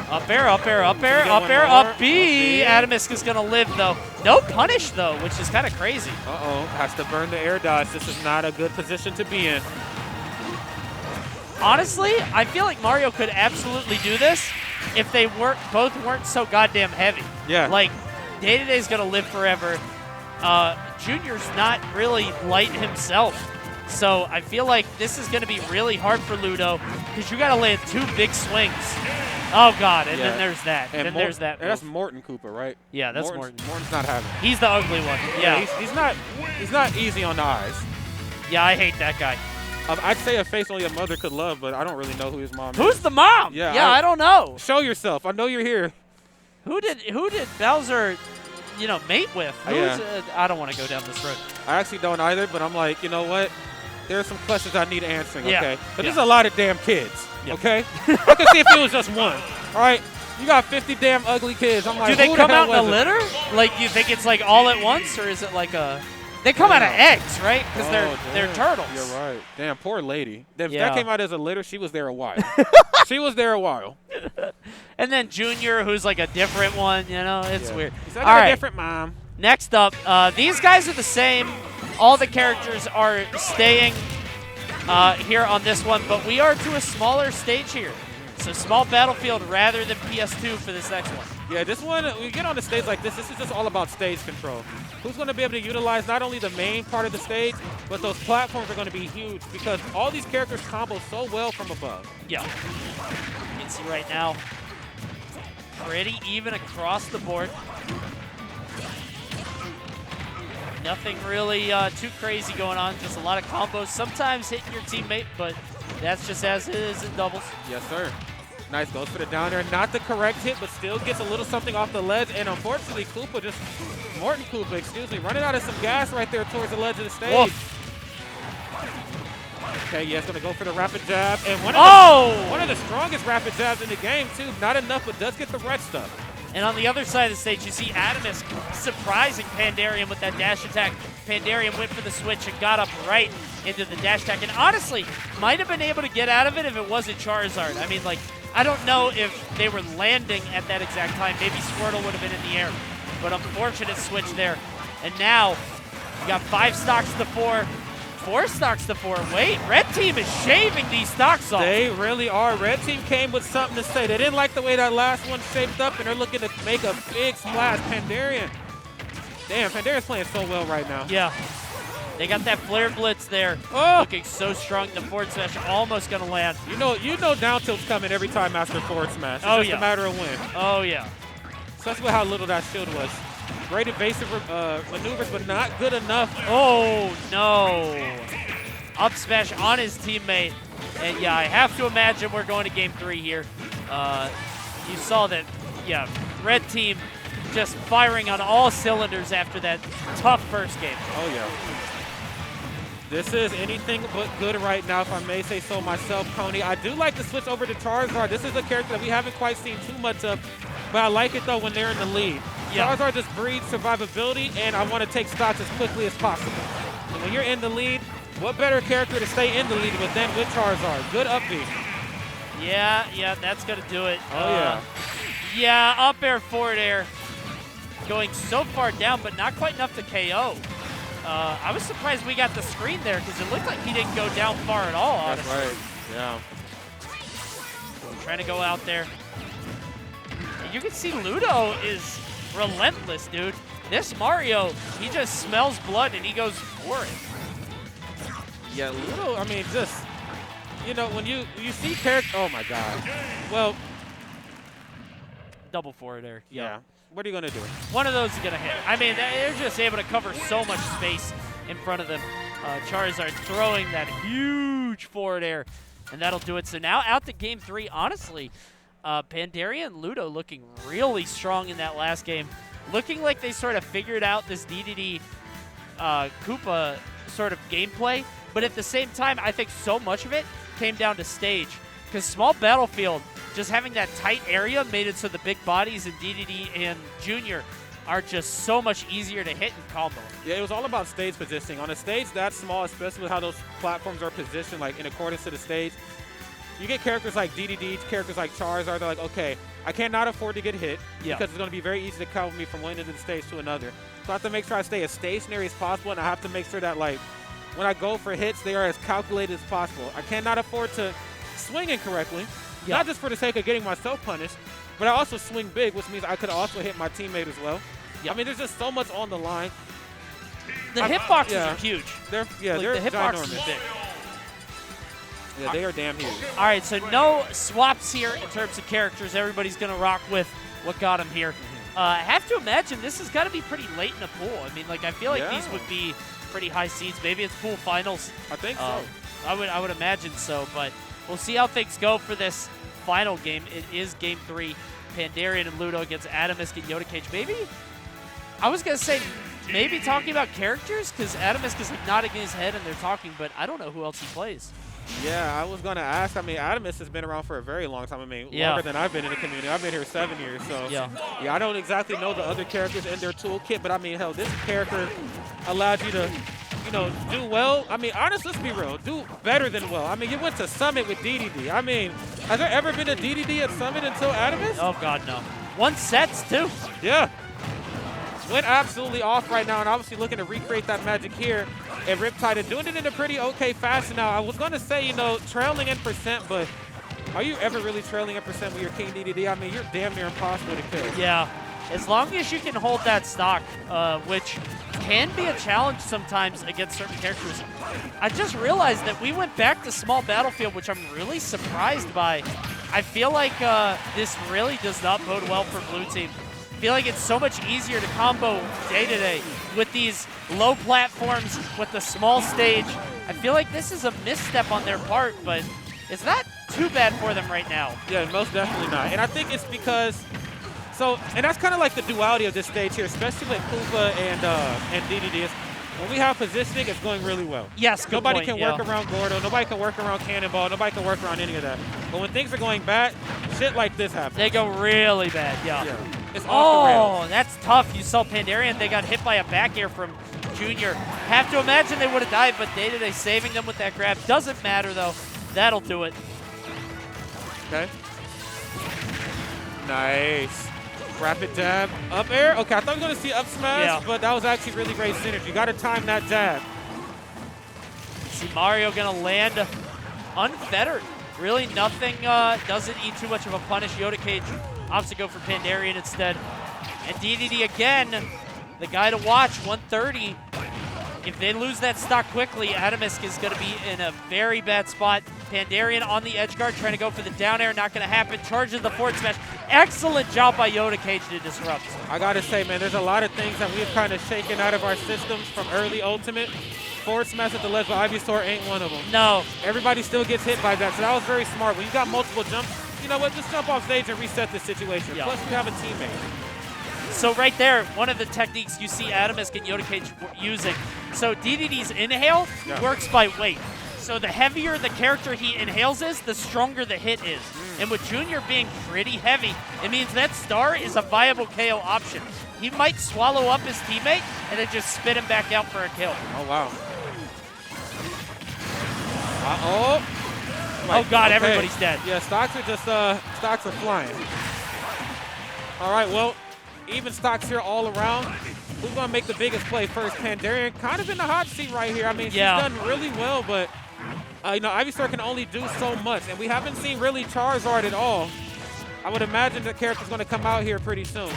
Up air, up air, up air, up air, up B. Adamus is going to live, though. No punish, though, which is kind of crazy. Uh-oh, has to burn the air dodge. This is not a good position to be in. Honestly, I feel like Mario could absolutely do this if they both weren't so goddamn heavy. Yeah. Day-to-Day's going to live forever. Junior's not really light himself. So I feel like this is going to be really hard for Ludo because you got to land 2 big swings. Oh, God, and then there's that. And then there's that. And that's Morton Cooper, right? Yeah, that's Morton. Morton's not having it. He's the ugly one. Yeah. He's not easy on the eyes. Yeah, I hate that guy. I'd say a face only a mother could love, but I don't really know who his mom is. Who's the mom? Yeah, I don't know. Show yourself. I know you're here. Who did Bowser, mate with? I don't want to go down this road. I actually don't either, but I'm like, you know what? There are some questions I need answering, Yeah. okay? But there's a lot of damn kids, okay? I can see if it was just one, all right? You got 50 damn ugly kids. I'm like, do they who come the hell out in a was it? litter? You think it's all at once, or is it like a... They come out of eggs, right? Because they're turtles. You're right. Damn, poor lady. If Yeah. that came out as a litter, she was there a while. She was there a while. And then Junior, who's like a different one, you know? It's weird. Is All that a right. different mom? Next up, these guys are the same. All the characters are staying here on this one, but we are to a smaller stage here. So small battlefield rather than PS2 for this next one. Yeah, this one, when you get on a stage like this is just all about stage control. Who's going to be able to utilize not only the main part of the stage, but those platforms are going to be huge because all these characters combo so well from above. Yeah. You can see right now, pretty even across the board. Nothing really too crazy going on, just a lot of combos, sometimes hitting your teammate, but that's just as it is in doubles. Yes, sir. Nice, goes for the down air. Not the correct hit, but still gets a little something off the ledge. And unfortunately, Morton Koopa, excuse me, running out of some gas right there towards the ledge of the stage. Woof. Okay, yeah, it's going to go for the rapid jab. And one of the strongest rapid jabs in the game, too. Not enough, but does get the red stuff. And on the other side of the stage, you see Adamus surprising Pandarian with that dash attack. Pandarian went for the switch and got up right into the dash attack. And honestly, might have been able to get out of it if it wasn't Charizard. I mean, like, I don't know if they were landing at that exact time. Maybe Squirtle would have been in the air. But unfortunate switch there. And now, you got 5 stocks to 4. 4 stocks to 4. Wait, red team is shaving these stocks off. They really are. Red team came with something to say. They didn't like the way that last one shaped up, and they're looking to make a big splash. Pandarian. Damn, Pandarian's playing so well right now. Yeah. They got that flare blitz there. Oh. Looking so strong. The forward smash almost going to land. You know down tilt's coming every time after forward smash. It's just a matter of when. Oh, yeah. So that's how little that shield was. Great evasive maneuvers, but not good enough. Oh, no. Up smash on his teammate. And, yeah, I have to imagine we're going to game 3 here. You saw that, yeah, red team just firing on all cylinders after that tough first game. Oh, yeah. This is anything but good right now, if I may say so myself, Coney. I do like to switch over to Charizard. This is a character that we haven't quite seen too much of, but I like it, though, when they're in the lead. Yeah. Charizard just breeds survivability, and I want to take stocks as quickly as possible. And when you're in the lead, what better character to stay in the lead with than with Charizard? Good up B. Yeah, that's going to do it. Oh, yeah. Yeah, up air, forward air. Going so far down, but not quite enough to KO. I was surprised we got the screen there because it looked like he didn't go down far at all, honestly. That's right, yeah. Trying to go out there. And you can see Ludo is relentless, dude. This Mario, he just smells blood and he goes for it. Yeah, Ludo, I mean, just, you know, when you see characters, oh my God. Well. Double forward air. Yeah. What are you going to do? One of those is going to hit. I mean, they're just able to cover so much space in front of them. Charizard throwing that huge forward air, and that'll do it. So now out to game 3, honestly, Pandarian and Ludo looking really strong in that last game. Looking like they sort of figured out this DDD Koopa sort of gameplay, but at the same time, I think so much of it came down to stage. Because small battlefield, just having that tight area made it so the big bodies in DDD and Junior are just so much easier to hit and combo. Yeah, it was all about stage positioning. On a stage that small, especially with how those platforms are positioned, like in accordance to the stage, you get characters like DDD, characters like Charizard, they're like, okay, I cannot afford to get hit because it's going to be very easy to cover me from one end of the stage to another. So I have to make sure I stay as stationary as possible, and I have to make sure that, like, when I go for hits, they are as calculated as possible. I cannot afford to swing incorrectly, not just for the sake of getting myself punished, but I also swing big, which means I could also hit my teammate as well. I mean, there's just so much on the line. The hitboxes are huge. They're the hitboxes are big. Yeah, they are damn huge. All right, so no swaps here in terms of characters. Everybody's going to rock with what got him here. I have to imagine this has got to be pretty late in the pool. I mean, like, I feel like these would be pretty high seeds. Maybe it's pool finals. I think so. I would imagine so, but we'll see how things go for this final game. It is game 3. Pandarian and Ludo against Adamus and Yoda Cage. Maybe, I was going to say, maybe talking about characters, because Adamus is like nodding his head and they're talking, but I don't know who else he plays. Yeah, I was going to ask. I mean, Adamus has been around for a very long time. I mean, longer than I've been in the community. I've been here 7 years. So, yeah, I don't exactly know the other characters in their toolkit, but I mean, hell, this character allows you to, do well. I mean, honestly, let's be real. Do better than well. I mean, you went to Summit with DDD. I mean, has there ever been a DDD at Summit until Adamus? Oh, God, no. 1 sets, too. Yeah. Went absolutely off right now, and obviously looking to recreate that magic here at Riptide and doing it in a pretty okay fashion. Now, I was going to say, trailing in percent, but are you ever really trailing in percent with your King DDD? I mean, you're damn near impossible to kill. Yeah, as long as you can hold that stock, which can be a challenge sometimes against certain characters. I just realized that we went back to small battlefield, which I'm really surprised by. I feel like this really does not bode well for blue team. I feel like it's so much easier to combo day-to-day with these low platforms, with the small stage. I feel like this is a misstep on their part, but it's not too bad for them right now. Yeah, most definitely not. And I think it's because, and that's kind of like the duality of this stage here, especially with Koopa and DDD. When we have positioning, it's going really well. Yes, good Nobody point, can work around Gordo. Nobody can work around Cannonball. Nobody can work around any of that. But when things are going bad, shit like this happens. They go really bad, yeah. It's off the rails. That's tough. You saw Pandarian. They got hit by a back air from Junior. Have to imagine they would have died, but Day-to-Day saving them with that grab. Doesn't matter, though. That'll do it. Okay. Nice. Rapid jab. Up air. Okay, I thought we were going to see up smash, but that was actually really great synergy. You got to time that jab. See Mario going to land unfettered. Really nothing doesn't eat too much of a punish. Yoda Cage opts to go for Pandarian instead. And DDD again, the guy to watch, 130. If they lose that stock quickly, Adamus is going to be in a very bad spot. Pandarian on the edge guard, trying to go for the down air. Not going to happen. Charges the forward smash. Excellent job by Yoda Cage to disrupt. I got to say, man, there's a lot of things that we've kind of shaken out of our systems from early Ultimate. Forward smash at the ledge by Ivysaur ain't one of them. No. Everybody still gets hit by that, so that was very smart. When you got multiple jumps, you know what, just jump off stage and reset the situation. Yeah. Plus, you have a teammate. So right there, one of the techniques you see Adamus and Yoda Cage using. So DDD's inhale works by weight. So the heavier the character he inhales is, the stronger the hit is. And with Junior being pretty heavy, it means that star is a viable KO option. He might swallow up his teammate and then just spit him back out for a kill. Oh, wow. Uh-oh. Oh, God, everybody's dead. Yeah, stocks are just, stocks are flying. All right, well, even stocks here all around. Who's going to make the biggest play first? Pandarian kind of in the hot seat right here. I mean, she's done really well, but, Ivysaur can only do so much, and we haven't seen really Charizard at all. I would imagine the character's going to come out here pretty soon.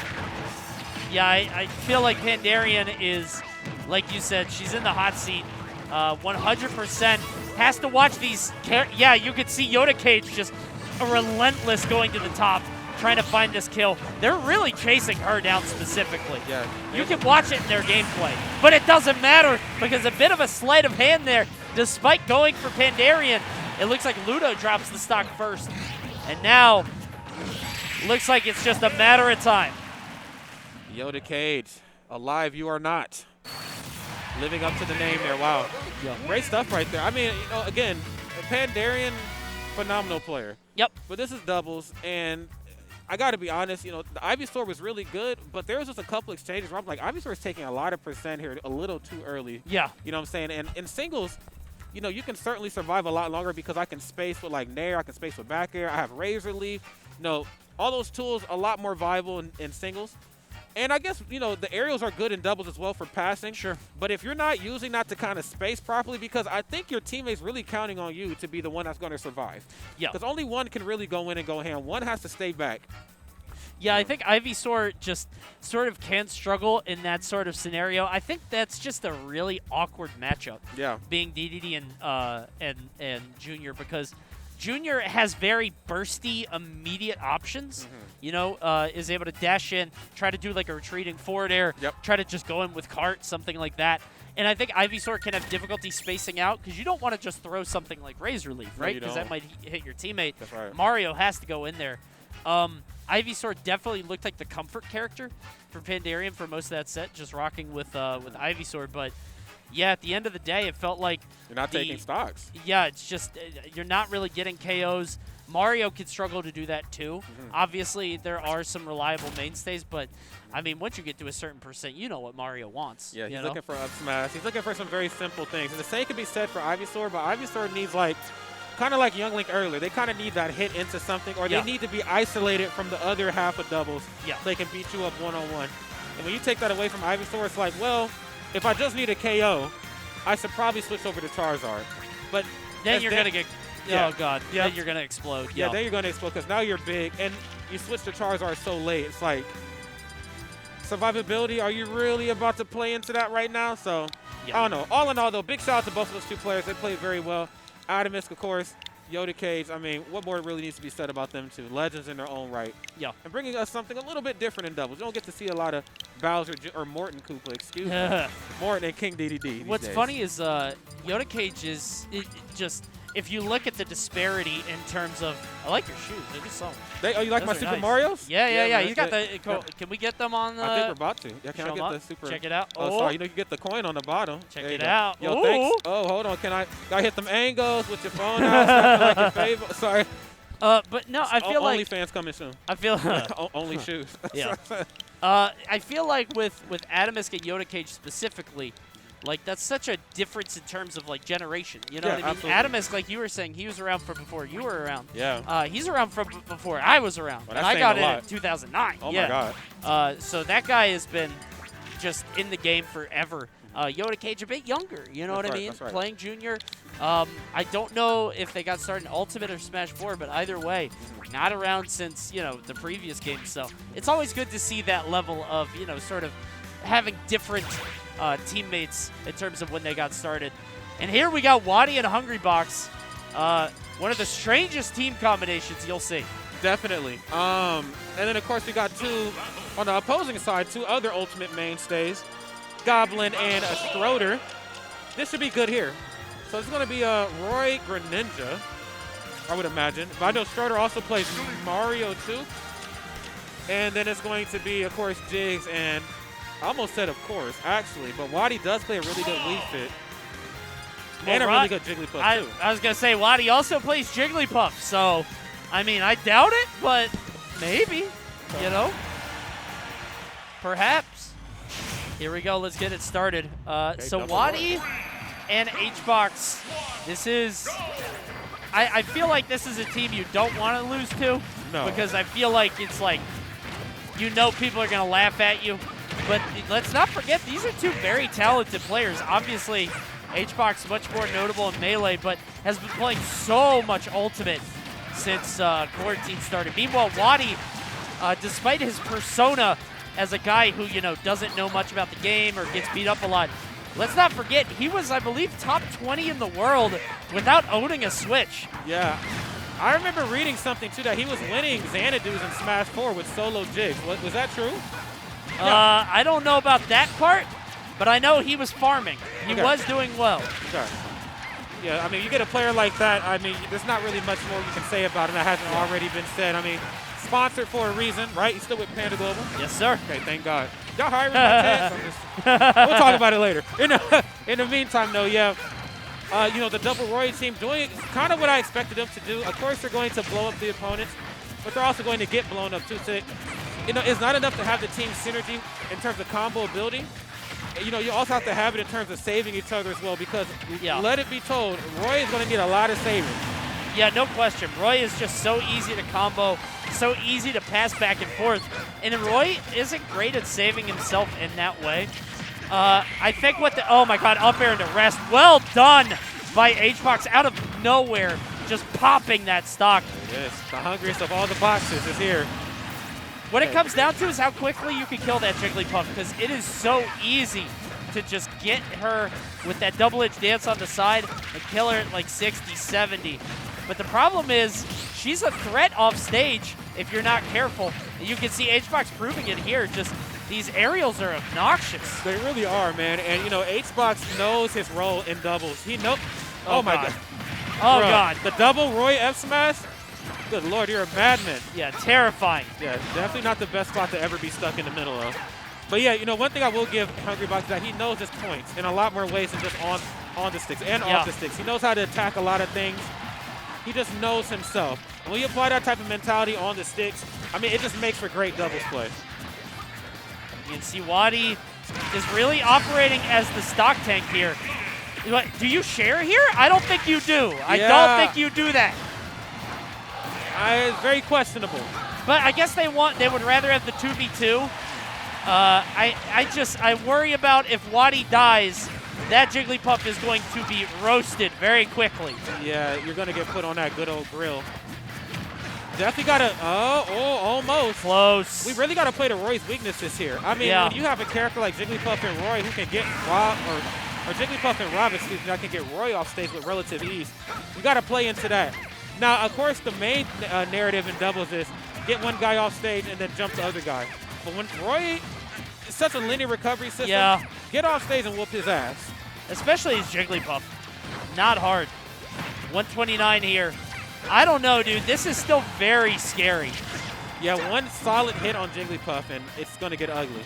Yeah, I feel like Pandarian is, like you said, she's in the hot seat. 100% has to watch these. Yeah, you could see Yoda Cage just a relentless going to the top, trying to find this kill. They're really chasing her down specifically. Yeah. You can watch it in their gameplay, but it doesn't matter because a bit of a sleight of hand there. Despite going for Pandarian, it looks like Ludo drops the stock first. And now, looks like it's just a matter of time. Yoda Cage, alive you are not. Living up to the name there, wow. Yeah. Great stuff right there. I mean, again, Pandarian, phenomenal player. Yep. But this is doubles, and I got to be honest, the Ivysaur was really good, but there was just a couple exchanges where I'm like, Ivysaur is taking a lot of percent here a little too early. Yeah. You know what I'm saying? And in singles, you can certainly survive a lot longer because I can space with like Nair, I can space with back air, I have Razor Leaf. All those tools a lot more viable in singles. And I guess, the aerials are good in doubles as well for passing. Sure. But if you're not using that to kind of space properly, because I think your teammate's really counting on you to be the one that's going to survive. Yeah. Because only one can really go in and go ham. One has to stay back. Yeah, I think Ivysaur just sort of can struggle in that sort of scenario. I think that's just a really awkward matchup. Yeah. Being DDD and Junior, because Junior has very bursty, immediate options. Is able to dash in, try to do like a retreating forward air, try to just go in with cart, something like that. And I think Ivysaur can have difficulty spacing out because you don't want to just throw something like Razor Leaf, right? Because that might hit your teammate. That's right. Mario has to go in there. Ivysaur definitely looked like the comfort character for Pandarian for most of that set, just rocking with Ivysaur. But yeah, at the end of the day, it felt like You're not taking stocks. Yeah, it's just you're not really getting KOs. Mario can struggle to do that too. Obviously, there are some reliable mainstays, but I mean, once you get to a certain percent, you know what Mario wants. Yeah, you he's know? looking for up smash. He's looking for some very simple things. And the same can be said for Ivysaur, but Ivysaur needs like, kind of like Young Link earlier, they kind of need that hit into something, or they need to be isolated from the other half of doubles so they can beat you up one-on-one. And when you take that away from Ivysaur, it's like, well, if I just need a KO, I should probably switch over to Charizard. But then you're going to get, oh God, then you're going to explode. Yeah, then you're going to explode because now you're big, and you switch to Charizard so late. It's like, survivability, are you really about to play into that right now? So, I don't know. All in all, though, big shout out to both of those two players. They played very well. Atomisk, of course, Yoda Cage. I mean, what more really needs to be said about them two? Legends in their own right. Yeah. And bringing us something a little bit different in doubles. You don't get to see a lot of Bowser or Morton Koopa, excuse me. Morton and King DDD. What's funny is Yoda Cage is just, if you look at the disparity in terms of, I like your shoes. They're just solid. Oh, you like my Super nice. Marios? Yeah. He's got the. Can we get them on the? I think we're about to. Yeah, can I show 'em get up? the Super? Check it out. Oh, sorry. You know you get the coin on the bottom. Check There you it go. out. Yo, Ooh. thanks. Oh, hold on. Can I hit them angles with your phone out? Something like your favorite. Sorry. But no, I feel like OnlyFans coming soon. I feel Only shoes. Yeah. I feel like with Atomisk and Yoda Cage specifically, like that's such a difference in terms of like generation. You know what I mean? Absolutely. Atomisk, like you were saying, he was around from before you were around. Yeah. He's around from before I was around. Well, and that's I got saying a in lot. 2009. Oh yeah. my God. So that guy has been just in the game forever. Yoda Cage a bit younger, you know what I mean? That's right. Playing junior. I don't know if they got started in Ultimate or Smash 4, but either way, not around since, you know, the previous game. So it's always good to see that level of, you know, sort of having different teammates in terms of when they got started. And here we got Wadi and Hungry Box. One of the strangest team combinations you'll see. Definitely. And then, of course, we got two, on the opposing side, two other Ultimate mainstays, Goblin and a Schroeder. This should be good here. So it's going to be a Roy Greninja, I would imagine. But I know Schroeder also plays Mario too. And then it's going to be, of course, Jigs and I almost said of course, actually. But Wadi does play a really good Wii Fit. And a really good Jigglypuff, too. I was going to say, Wadi also plays Jigglypuff. So, I mean, I doubt it, but maybe, you know. Perhaps. Here we go. Let's get it started. So Wadi and HBox, this is, I feel like this is a team you don't want to lose to. No. Because I feel like it's like, you know people are going to laugh at you. But let's not forget, these are two very talented players. Obviously, HBox much more notable in Melee, but has been playing so much Ultimate since quarantine started. Meanwhile, Wadi, despite his persona as a guy who, you know, doesn't know much about the game or gets beat up a lot, let's not forget, he was, I believe, top 20 in the world without owning a Switch. Yeah. I remember reading something, too, that he was winning Xanadu's in Smash 4 with solo Jigs. Was that true? I don't know about that part, but I know he was farming. He was doing well. Okay. Yeah, I mean, you get a player like that, I mean, there's not really much more you can say about him that hasn't already been said. I mean, sponsored for a reason, right? He's still with Panda Global? Yes, sir. Okay, thank God. Y'all hiring my chance? We'll talk about it later. In the meantime, though, yeah, you know, the Double Roy team doing kind of what I expected them to do. Of course, they're going to blow up the opponents, but they're also going to get blown up, too. So, you know, it's not enough to have the team synergy in terms of combo ability. You know, you also have to have it in terms of saving each other as well, because let it be told, Roy is going to need a lot of saving. Yeah, no question. Roy is just so easy to combo, so easy to pass back and forth. And Roy isn't great at saving himself in that way. I think oh my God, up air into rest. Well done by HBox out of nowhere, just popping that stock. Yes, the hungriest of all the boxes is here. What it comes down to is how quickly you can kill that Jigglypuff, because it is so easy to just get her with that double-edged dance on the side and kill her at like 60, 70. But the problem is she's a threat off stage if you're not careful. And you can see HBox proving it here. Just these aerials are obnoxious. They really are, man. And, you know, HBox knows his role in doubles. He knows. Oh, my God. Oh, Bruh, God. The double Roy F smash? Good Lord, you're a madman. Yeah, terrifying. Yeah, definitely not the best spot to ever be stuck in the middle of. But yeah, you know, one thing I will give Hungrybox is that he knows his points in a lot more ways than just on the sticks and off the sticks. He knows how to attack a lot of things. He just knows himself. And when you apply that type of mentality on the sticks, I mean, it just makes for great doubles play. You can see Wadi is really operating as the stock tank here. Do you share here? I don't think you do. I don't think you do that. It's very questionable. But I guess they would rather have the 2v2. I worry about if Wadi dies, that Jigglypuff is going to be roasted very quickly. Yeah, you're going to get put on that good old grill. Definitely got to, almost. Close. We really got to play to Roy's weaknesses here. I mean, when you have a character like Jigglypuff and Roy who can get Rob, or Jigglypuff and Rob, excuse me, that can get Roy off stage with relative ease, you got to play into that. Now, of course, the main narrative in doubles is get one guy off stage and then jump the other guy. But when Roy is such a linear recovery system, get off stage and whoop his ass. Especially his Jigglypuff. Not hard. 129 here. I don't know, dude. This is still very scary. Yeah, one solid hit on Jigglypuff, and it's going to get ugly.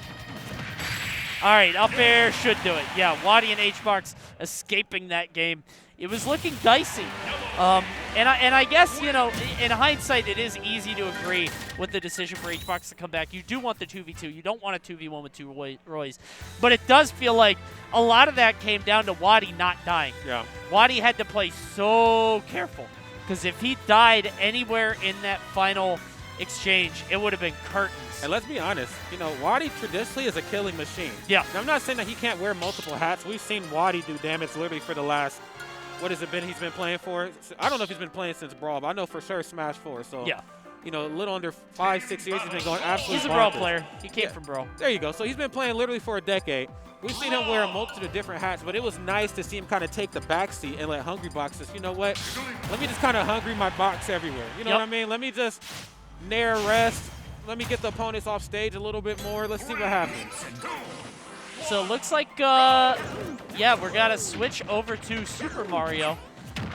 All right, up air should do it. Yeah, Wadi and HBox escaping that game. It was looking dicey. And I guess, you know, in hindsight, it is easy to agree with the decision for HBox to come back. You do want the 2v2. You don't want a 2v1 with two Roys. But it does feel like a lot of that came down to Wadi not dying. Yeah. Wadi had to play so careful. Because if he died anywhere in that final exchange, it would have been curtains. And let's be honest, you know, Wadi traditionally is a killing machine. Yeah. Now, I'm not saying that he can't wear multiple hats. We've seen Wadi do damage literally for the last, what has it been he's been playing for? I don't know if he's been playing since Brawl, but I know for sure Smash 4. So, you know, a little under 5-6 years, he's been going absolutely He's a Brawl player. He came from Brawl. There you go. So he's been playing literally for a decade. We've seen him wear a multitude of different hats, but it was nice to see him kind of take the backseat and let Hungrybox just, you know what? Let me just kind of hungry my box everywhere. You know what I mean? Let me just nair rest. Let me get the opponents off stage a little bit more. Let's see what happens. So it looks like, we're going to switch over to Super Mario.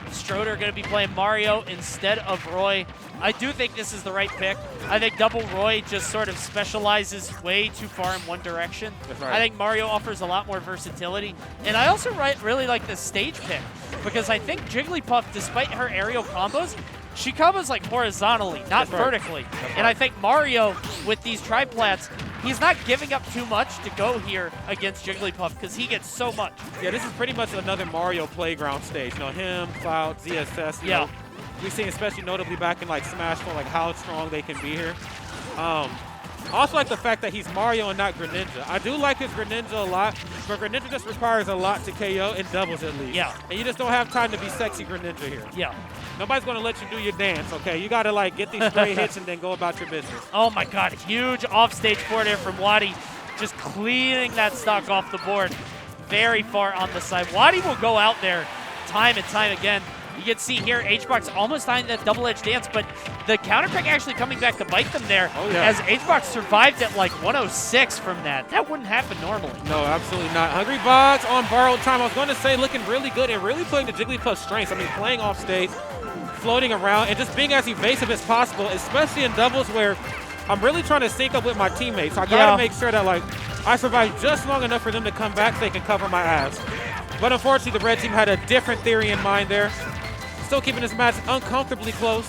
Stroder going to be playing Mario instead of Roy. I do think this is the right pick. I think Double Roy just sort of specializes way too far in one direction. That's right. I think Mario offers a lot more versatility. And I also really like the stage pick because I think Jigglypuff, despite her aerial combos, she combos like horizontally, not vertically. And I think Mario, with these triplats, he's not giving up too much to go here against Jigglypuff because he gets so much. Yeah, this is pretty much another Mario playground stage. You know, him, Cloud, ZSS. You know, we've seen, especially notably back in like Smash 4, like how strong they can be here. Also like the fact that he's Mario and not Greninja. I do like his Greninja a lot, but Greninja just requires a lot to KO in doubles at least. Yeah. And you just don't have time to be sexy Greninja here. Yeah. Nobody's going to let you do your dance, okay? You got to, like, get these straight hits and then go about your business. Oh, my God. Huge offstage forward air from Wadi. Just cleaning that stock off the board very far on the side. Wadi will go out there time and time again. You can see here, HBox almost dying that double-edged dance, but the counter pick actually coming back to bite them there as HBox survived at like 106 from that. That wouldn't happen normally. No, absolutely not. Hungrybox on borrowed time. I was going to say looking really good and really playing the Jigglypuff's strengths. I mean, playing off stage, floating around, and just being as evasive as possible, especially in doubles where I'm really trying to sync up with my teammates. So I got to make sure that like I survive just long enough for them to come back so they can cover my ass. But unfortunately, the red team had a different theory in mind there. Still keeping this match uncomfortably close.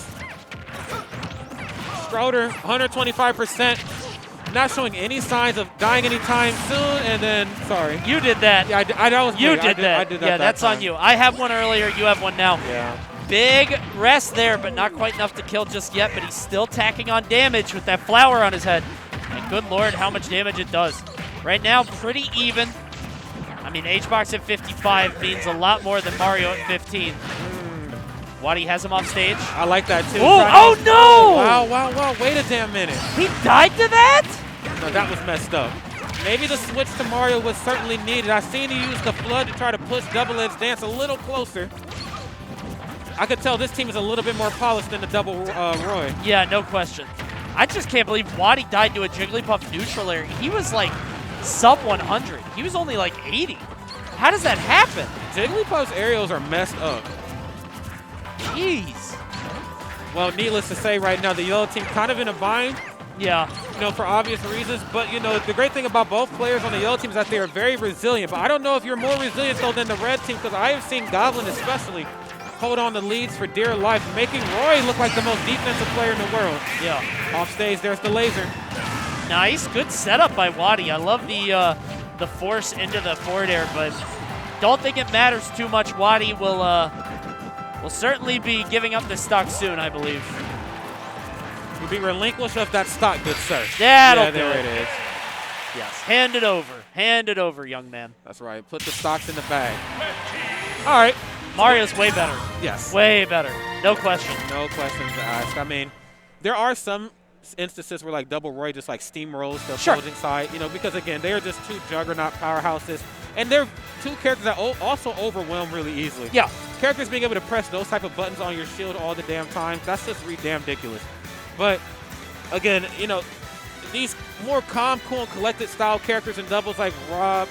Stroder, 125%. Not showing any signs of dying anytime soon, and then, sorry. You did that. Yeah, that was me. You did that. I did that. Yeah, that's on you. I have one earlier. You have one now. Yeah. Big rest there, but not quite enough to kill just yet, but he's still tacking on damage with that flower on his head. And good lord, how much damage it does. Right now, pretty even. I mean, HBox at 55 means a lot more than Mario at 15. Wadi has him off stage. I like that too. Oh no! Wow. Wait a damn minute. He died to that? No, that was messed up. Maybe the switch to Mario was certainly needed. I seen he use the flood to try to push double-edged dance a little closer. I could tell this team is a little bit more polished than the double Roy. Yeah, no question. I just can't believe Wadi died to a Jigglypuff neutral air. He was like sub 100. He was only like 80. How does that happen? Jigglypuff's aerials are messed up. Jeez. Well, needless to say right now, the yellow team kind of in a bind. Yeah. for obvious reasons. But, the great thing about both players on the yellow team is that they are very resilient. But I don't know if you're more resilient, though, than the red team, because I have seen Goblin especially hold on to leads for dear life, making Roy look like the most defensive player in the world. Yeah. Off stage, there's the laser. Nice. Good setup by Wadi. I love the force into the forward air, but don't think it matters too much. Wadi will certainly be giving up this stock soon, I believe. You'll be relinquished of that stock, good sir. That'll do there it. it is. Yes. Hand it over. Hand it over, young man. That's right. Put the stocks in the bag. All right. Mario's way better. Yes. Way better. No question. No questions asked. I mean, there are some instances where, like, Double Roy just, like, steamrolls the opposing side, because, again, they are just two juggernaut powerhouses. And they're two characters that also overwhelm really easily. Yeah. Characters being able to press those type of buttons on your shield all the damn time, that's just damn ridiculous. But, again, these more calm, cool, and collected style characters in doubles like Rob,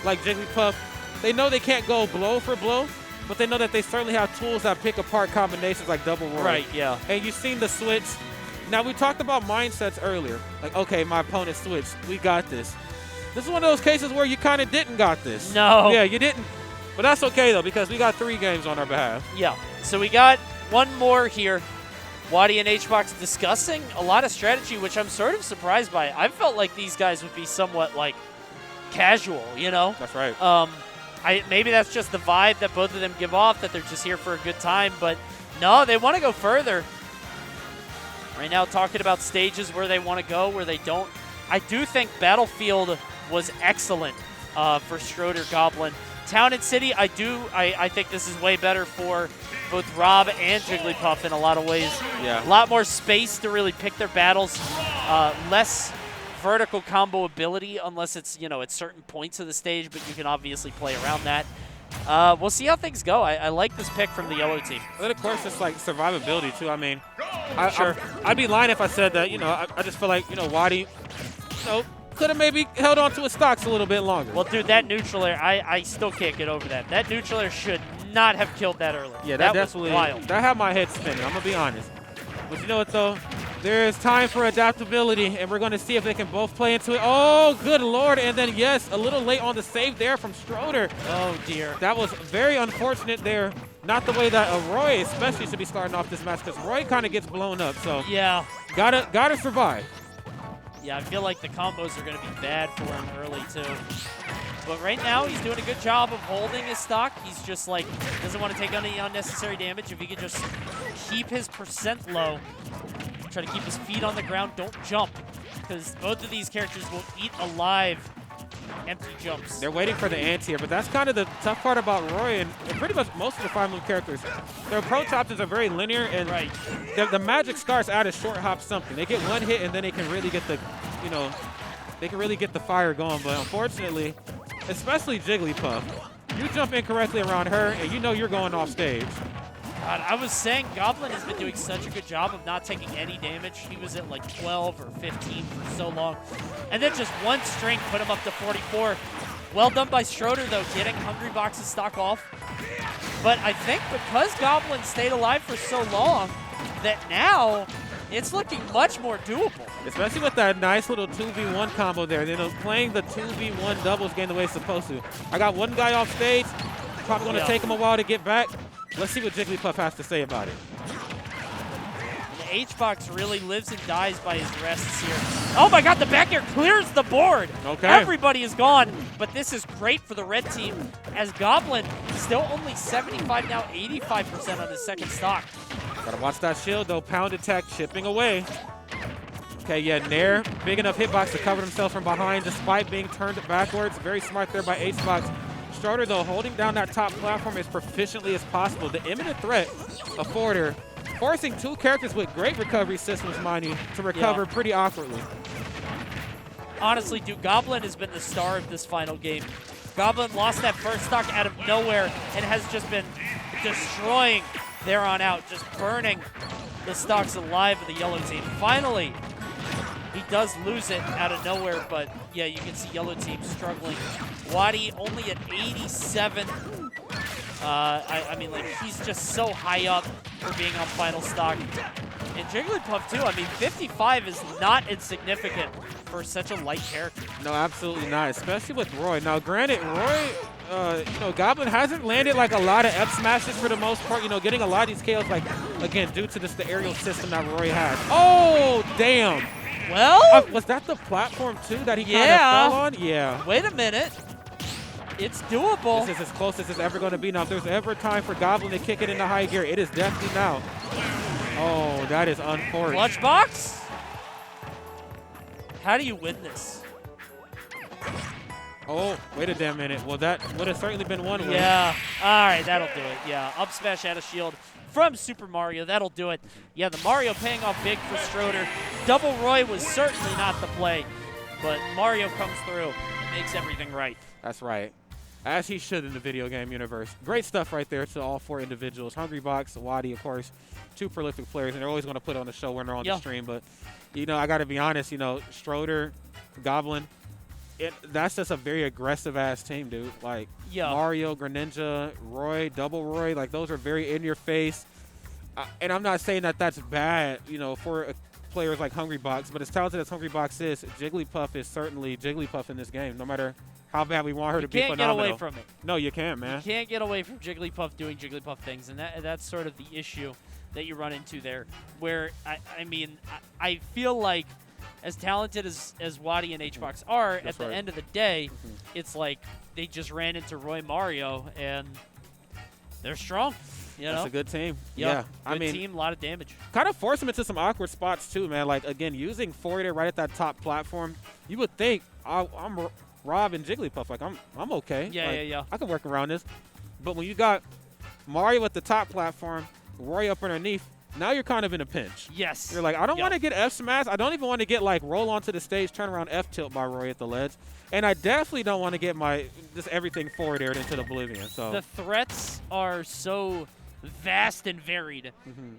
like Jigglypuff, they know they can't go blow for blow, but they know that they certainly have tools that pick apart combinations like Double Roy. Right, yeah. And you've seen the switch. Now, we talked about mindsets earlier. Like, okay, my opponent switched. We got this. This is one of those cases where you kind of didn't got this. No. Yeah, you didn't. But that's okay, though, because we got 3 games on our behalf. Yeah. So we got one more here. Wadi and HBox discussing a lot of strategy, which I'm sort of surprised by. I felt like these guys would be somewhat, like, casual, That's right. Maybe that's just the vibe that both of them give off, that they're just here for a good time. But, no, they want to go further. Right now, talking about stages where they want to go, where they don't. I do think Battlefield was excellent for Schroeder Goblin. Town and City, I think this is way better for both Rob and Jigglypuff in a lot of ways. Yeah. A lot more space to really pick their battles. Less vertical combo ability unless it's, at certain points of the stage, but you can obviously play around that. We'll see how things go. I like this pick from the yellow team. And, of course, it's like survivability, too. I mean, I'd be lying if I said that, I just feel like, Wadi, could have maybe held on to his stocks a little bit longer. Well, dude, that neutral air, I still can't get over that. That neutral air should not have killed that earlier. Yeah, that definitely, was wild. That had my head spinning, I'm going to be honest. But you know what, though? There's time for adaptability, and we're going to see if they can both play into it. Oh, good Lord. And then, yes, a little late on the save there from Schroeder. Oh, dear. That was very unfortunate there. Not the way that Roy especially should be starting off this match, because Roy kind of gets blown up. So, yeah. Gotta survive. Yeah, I feel like the combos are going to be bad for him early, too. But right now, he's doing a good job of holding his stock. He's just, like, doesn't want to take any unnecessary damage. If he could just keep his percent low, try to keep his feet on the ground, don't jump, because both of these characters will eat alive empty jumps. They're waiting for the anti-air, but that's kind of the tough part about Roy and pretty much most of the Fire Move characters. Their approach options are very linear, and right. the magic starts out as short hop something. They get one hit, and then they can really get the, they can really get the fire going. But unfortunately, especially Jigglypuff, you jump incorrectly around her, and you're going off stage. God, I was saying Goblin has been doing such a good job of not taking any damage. He was at like 12 or 15 for so long. And then just one string put him up to 44. Well done by Schroeder, though, getting Hungry Box's stock off. But I think because Goblin stayed alive for so long, that now it's looking much more doable. Especially with that nice little 2v1 combo there. Playing the 2v1 doubles game the way it's supposed to. I got one guy off stage. Probably going to take him a while to get back. Let's see what Jigglypuff has to say about it. The H-Box really lives and dies by his rests here. Oh my god, the back air clears the board. Okay. Everybody is gone, but this is great for the red team as Goblin still only 75, now 85% on his second stock. Gotta watch that shield though. Pound attack chipping away. Okay, yeah, Nair, big enough hitbox to cover himself from behind despite being turned backwards. Very smart there by H-Box. Schroeder, though, holding down that top platform as proficiently as possible. The imminent threat of forwarder, forcing two characters with great recovery systems, mind you, to recover pretty awkwardly. Honestly, dude, Goblin has been the star of this final game. Goblin lost that first stock out of nowhere and has just been destroying there on out, just burning the stocks alive of the yellow team. Finally, he does lose it out of nowhere, but yeah, you can see yellow team struggling. Wadi only at 87. I mean, like, he's just so high up for being on final stock. And Jigglypuff, too. I mean, 55 is not insignificant for such a light character. No, absolutely not, especially with Roy. Now, granted, Roy, you know, Goblin hasn't landed like a lot of F smashes for the most part. You know, getting a lot of these KOs, like, again, due to the aerial system that Roy has. Oh, damn. Well, Was that the platform, too, that he kind yeah. of fell on? Yeah. Wait a minute. It's doable. This is as close as it's ever going to be. Now, if there's ever time for Goblin to kick it into high gear, it is definitely now. Oh, that is unfortunate. Clutch box? How do you win this? Oh, wait a damn minute. Well, that would have certainly been one win. Yeah. All right, that'll do it. Yeah, up smash out of shield from Super Mario. That'll do it. Yeah, the Mario paying off big for Stroder. Double Roy was certainly not the play, but Mario comes through and makes everything right. That's right. As he should in the video game universe. Great stuff right there to all 4 individuals. Hungrybox, Wadi, of course, 2 prolific players, and they're always going to put on the show when they're on the stream. But, you know, I got to be honest, you know, Stroder, Goblin, that's just a very aggressive-ass team, dude. Like, Mario, Greninja, Roy, Double Roy, like, those are very in-your-face. And I'm not saying that that's bad, you know, for players like Hungrybox, but as talented as Hungrybox is, Jigglypuff is certainly Jigglypuff in this game, no matter how bad we want her to be phenomenal. You can't get away from it. No, you can't, man. You can't get away from Jigglypuff doing Jigglypuff things, and that's sort of the issue that you run into there, where, I mean, I feel like as talented as Wadi and HBox are, at the end of the day, it's like they just ran into Roy Mario, and they're strong. You know? That's a good team. Yeah. I mean, team, a lot of damage. Kind of force them into some awkward spots, too, man. Like, again, using forwarder right at that top platform, you would think, I'm Rob and Jigglypuff, like, I'm okay. Yeah. I can work around this. But when you got Mario at the top platform, Roy up underneath, now you're kind of in a pinch. Yes. You're like, I don't want to get F smash. I don't even want to get, like, roll onto the stage, turn around F tilt by Roy at the ledge. And I definitely don't want to get my just everything forward aired into the oblivion. So the threats are so vast and varied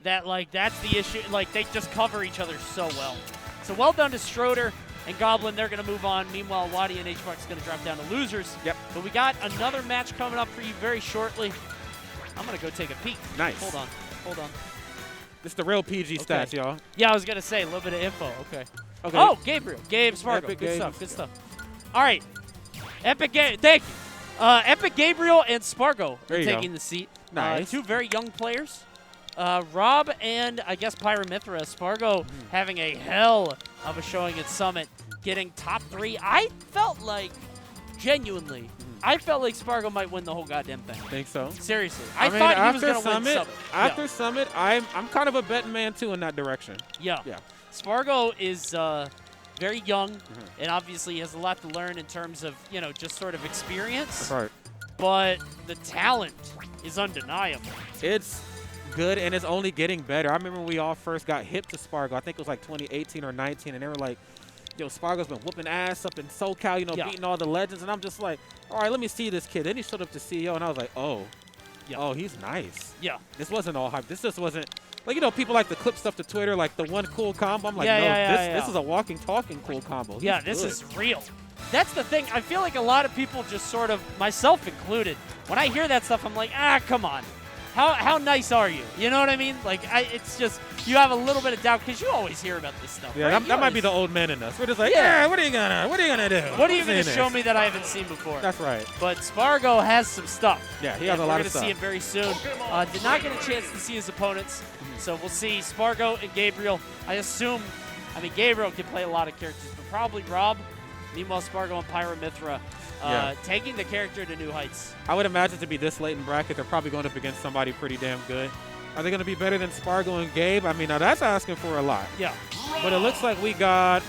that, like, that's the issue. Like, they just cover each other so well. So well done to Stroder and Goblin. They're going to move on. Meanwhile, Wadi and HBox is going to drop down to losers. Yep. But we got another match coming up for you very shortly. I'm going to go take a peek. Nice. Hold on. This is the real PG stats, y'all. Yeah, I was going to say a little bit of info. Okay. Oh, Gabriel. Gabe Spargo. Epic Good Gabe. stuff. All right. Thank you. Epic Gabriel and Spargo are taking the seat. Nice. 2 very young players. Rob and, I guess, Pyramithra. Spargo having a hell of a showing at Summit, getting top 3. I felt like, genuinely, Spargo might win the whole goddamn thing. Think so? Seriously. I thought he was going to win Summit. After Summit, I'm kind of a betting man, too, in that direction. Yeah. Spargo is very young, and obviously has a lot to learn in terms of, you know, just sort of experience. That's right. But the talent is undeniable. It's good, and it's only getting better. I remember when we all first got hip to Spargo. I think it was like 2018 or 19, and they were like, yo, Spargo's been whooping ass up in SoCal, you know, beating all the legends. And I'm just like, all right, let me see this kid. Then he showed up to CEO, and I was like, oh, he's nice. Yeah. This wasn't all hype. This just wasn't, like, you know, people like to clip stuff to Twitter, like the one cool combo. I'm like, this is a walking, talking cool combo. Yeah, this is real. That's the thing. I feel like a lot of people just sort of, myself included, when I hear that stuff, I'm like, come on. How nice are you? You know what I mean? Like, it's just, you have a little bit of doubt because you always hear about this stuff. Yeah, right? that might be the old man in us. We're just like, what are you gonna do? What are you gonna show me that I haven't seen before? That's right. But Spargo has some stuff. Yeah, he has a lot of stuff. We're gonna see him very soon. Did not get a chance to see his opponents, so we'll see Spargo and Gabriel. I assume, Gabriel can play a lot of characters, but probably Rob. Meanwhile, Spargo and Pyramithra taking the character to new heights. I would imagine to be this late in bracket, they're probably going up against somebody pretty damn good. Are they going to be better than Spargo and Gabe? I mean, now that's asking for a lot. Yeah. But it looks like we got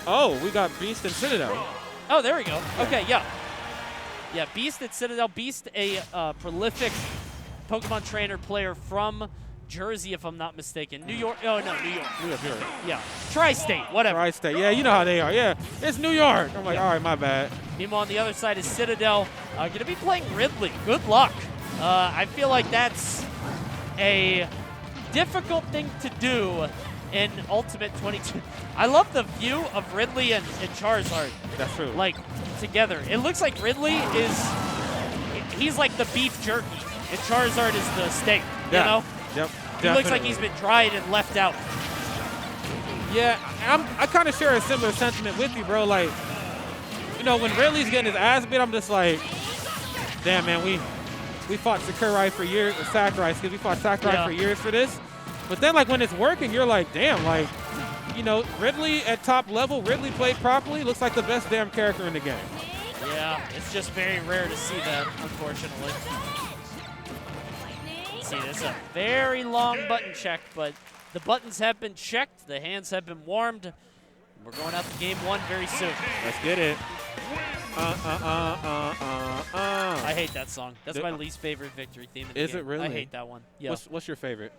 Beast and Citadel. Oh, there we go. Okay, yeah. Yeah, Beast and Citadel. Beast, a prolific Pokemon trainer player from Jersey, if I'm not mistaken. New York. Oh, no, New York. New York. Yeah. Tri-State, whatever. Tri-State. Yeah, you know how they are. Yeah, it's New York. I'm like, all right, my bad. Meanwhile, on the other side is Citadel. Going to be playing Ridley. Good luck. I feel like that's a difficult thing to do in Ultimate 22. I love the view of Ridley and Charizard. That's true. Like, together. It looks like Ridley he's like the beef jerky, and Charizard is the steak, you know? Yep. He looks like he's been dried and left out. Yeah, I kind of share a similar sentiment with you, bro. Like, you know, when Ridley's getting his ass beat, I'm just like, damn, man, we fought Sakurai for years, or Sakurai, excuse me, we fought Sakurai for years for this. But then, like, when it's working, you're like, damn, like, you know, Ridley at top level, Ridley played properly, looks like the best damn character in the game. Yeah, it's just very rare to see that, unfortunately. See, this is a very long button check, but the buttons have been checked, the hands have been warmed. We're going out to game 1 very soon. Let's get it. I hate that song. That's my least favorite victory theme in the game. Is it really? I hate that one. Yeah. What's your favorite?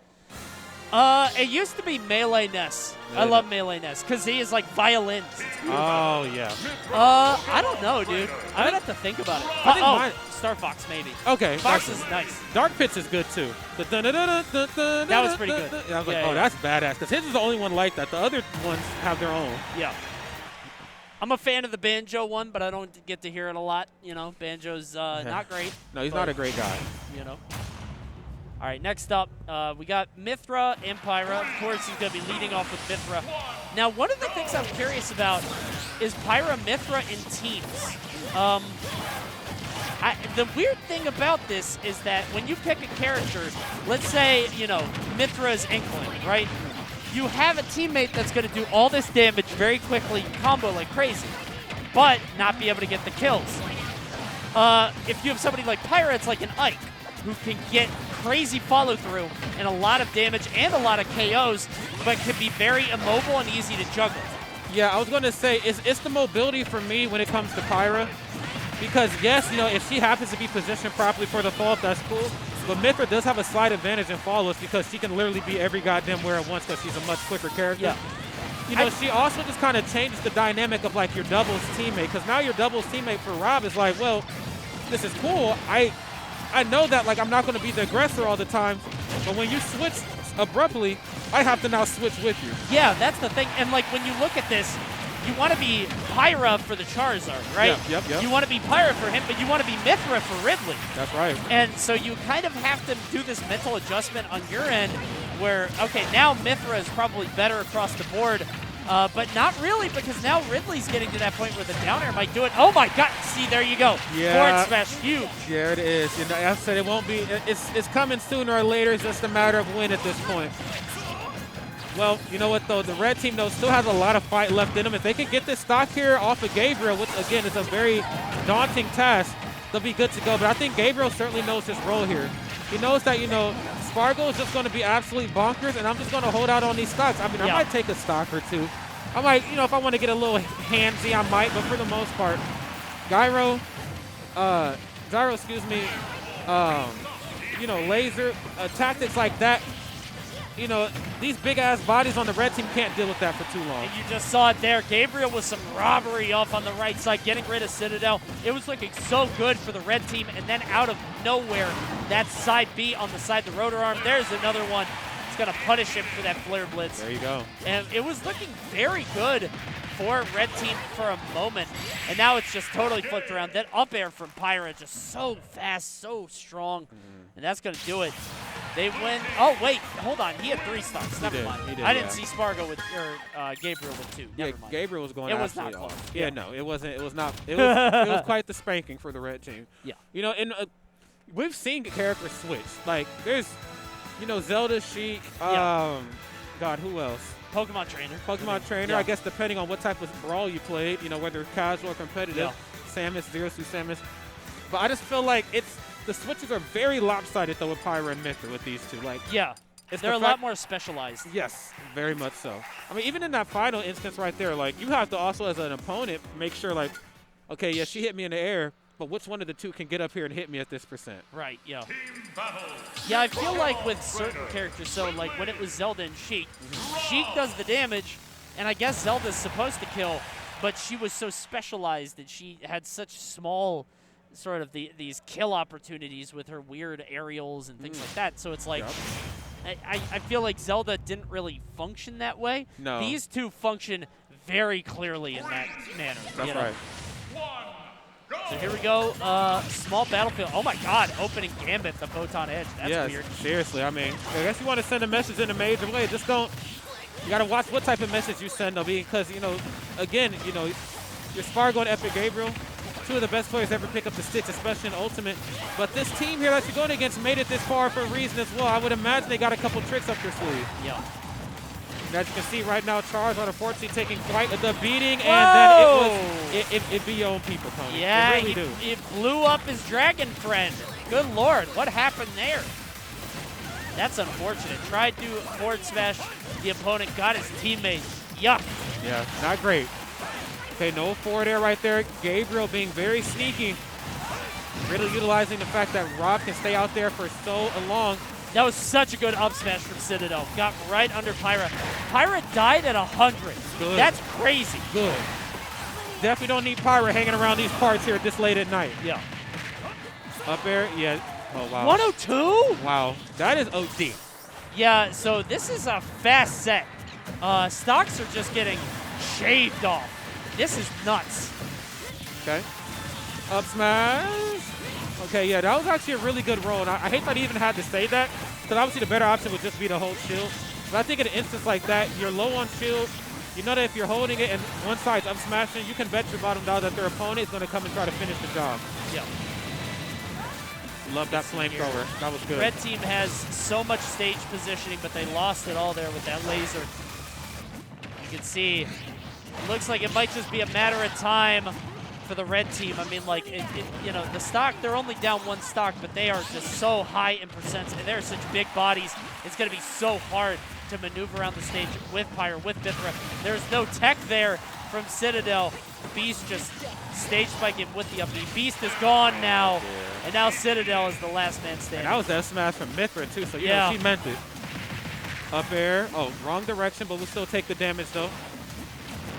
It used to be Melee Ness. I love Melee Ness because he is like violins. Oh, yeah. I don't know, dude. I would have to think about it. Oh, Star Fox maybe. Okay. Fox is nice. Dark Pits is good too. That was pretty good. I was like, oh, that's badass. Because his is the only one like that. The other ones have their own. Yeah. I'm a fan of the banjo one, but I don't get to hear it a lot. You know, banjo's not great. No, he's not a great guy. You know. All right, next up, we got Mythra and Pyra. Of course, he's going to be leading off with Mythra. Now, one of the things I'm curious about is Pyra Mythra in teams. The weird thing about this is that when you pick a character, let's say, you know, Mythra's Inkling, right? You have a teammate that's going to do all this damage very quickly, combo like crazy, but not be able to get the kills. If you have somebody like Pyra, it's like an Ike, who can get crazy follow-through and a lot of damage and a lot of KOs, but can be very immobile and easy to juggle. Yeah, I was going to say, it's the mobility for me when it comes to Pyra. Because, yes, you know, if she happens to be positioned properly for the fall, that's cool. But Mythra does have a slight advantage in follows because she can literally be every goddamn where at once because she's a much quicker character. Yeah. You know, she also just kind of changes the dynamic of, like, your doubles teammate. Because now your doubles teammate for Rob is like, well, this is cool. I know that, like, I'm not going to be the aggressor all the time, but when you switch abruptly, I have to now switch with you. Yeah, that's the thing. And, like, when you look at this, you want to be Pyra for the Charizard, right? Yep. You want to be Pyra for him, but you want to be Mythra for Ridley. That's right. And so you kind of have to do this mental adjustment on your end where, okay, now Mythra is probably better across the board, but not really because now Ridley's getting to that point where the down air might do it. Oh, my God. See, there you go. Yeah. Forward smash, huge. There it is. You know, I said it won't be. It's coming sooner or later. It's just a matter of when at this point. Well, you know what, though? The red team, though, still has a lot of fight left in them. If they can get this stock here off of Gabriel, which, again, is a very daunting task, they'll be good to go. But I think Gabriel certainly knows his role here. He knows that, you know, Spargo is just going to be absolutely bonkers, and I'm just going to hold out on these stocks. I mean, I might take a stock or two. I might, you know, if I want to get a little handsy, I might. But for the most part, Gyro, excuse me, you know, laser, tactics like that, you know, these big-ass bodies on the red team can't deal with that for too long. And you just saw it there. Gabriel with some robbery off on the right side, getting rid of Citadel. It was looking so good for the red team, and then out of nowhere, that side B on the side of the rotor arm. There's another one. It's going to punish him for that flare blitz. There you go. And it was looking very good for red team for a moment, and now it's just totally flipped around. That up air from Pyra, just so fast, so strong, and that's going to do it. They win. Oh, wait. Hold on. He had 3 stocks. Never mind. He did, I didn't see Spargo with, or Gabriel with 2. Never mind. Gabriel was going It was not close. Yeah, no, it wasn't. It was not. It was quite the spanking for the red team. Yeah. You know, and we've seen characters switch. Like, there's, you know, Zelda, Sheik, God, who else? Pokemon Trainer. Pokemon Trainer, I guess, depending on what type of brawl you played, you know, whether casual or competitive. Samus, Zero Suit Samus. But I just feel like the switches are very lopsided, though, with Pyra and Mythra with these two. Like, they're a lot more specialized. Yes, very much so. I mean, even in that final instance right there, like, you have to also, as an opponent, make sure, like, okay, yeah, she hit me in the air, but which one of the two can get up here and hit me at this percent? Right, yeah. Yeah, I feel like with certain characters, so, like, when it was Zelda and Sheik, Sheik does the damage, and I guess Zelda's supposed to kill, but she was so specialized that she had such small sort of these kill opportunities with her weird aerials and things like that. So it's like, I feel like Zelda didn't really function that way. No. These two function very clearly in that manner. That's right. So here we go. Small battlefield. Oh my God! Opening Gambit, the Photon Edge. That's weird. Seriously. I mean, I guess you want to send a message in a major way. Just don't You got to watch what type of message you send, though, because, again, your Spargo and Epic Gabriel, two of the best players to ever pick up the sticks, especially in Ultimate. But this team here that you're going against made it this far for a reason as well. I would imagine they got a couple tricks up their sleeve. Yeah. And as you can see right now, Charles unfortunately taking quite the beating, and then it be your own people, Tony. Yeah, it really he blew up his dragon friend. Good Lord, what happened there? That's unfortunate. Tried to forward smash the opponent, got his teammates. Yuck. Yeah, not great. Okay, no forward air right there. Gabriel being very sneaky. Really utilizing the fact that Rob can stay out there for so long. That was such a good up smash from Citadel. Got right under Pyra. Pyra died at 100. Good. That's crazy. Good. Definitely don't need Pyra hanging around these parts here this late at night. Yeah. Up air, yeah. Oh, wow. 102? Wow, that is OD. Yeah, so this is a fast set. Stocks are just getting shaved off. This is nuts. Okay. Up smash. Okay, yeah, that was actually a really good roll. And I hate that I even had to say that, because obviously the better option would just be to hold shield. But I think in an instance like that, you're low on shield. You know that if you're holding it and one side's up smashing, you can bet your bottom dollar that their opponent is going to come and try to finish the job. Yeah. Love that flamethrower. That was good. Red team has so much stage positioning, but they lost it all there with that laser. You can see, it looks like it might just be a matter of time for the red team. I mean, like, the stock, they're only down one stock, but they are just so high in percents, and they're such big bodies. It's going to be so hard to maneuver around the stage with Pyre, with Bithra. There's no tech there from Citadel. Beast just stage spiking with the up B. Beast is gone now, and now Citadel is the last man standing. And that was that smash from Mithra, too, so yeah, she meant it. Up air. Oh, wrong direction, but we'll still take the damage, though.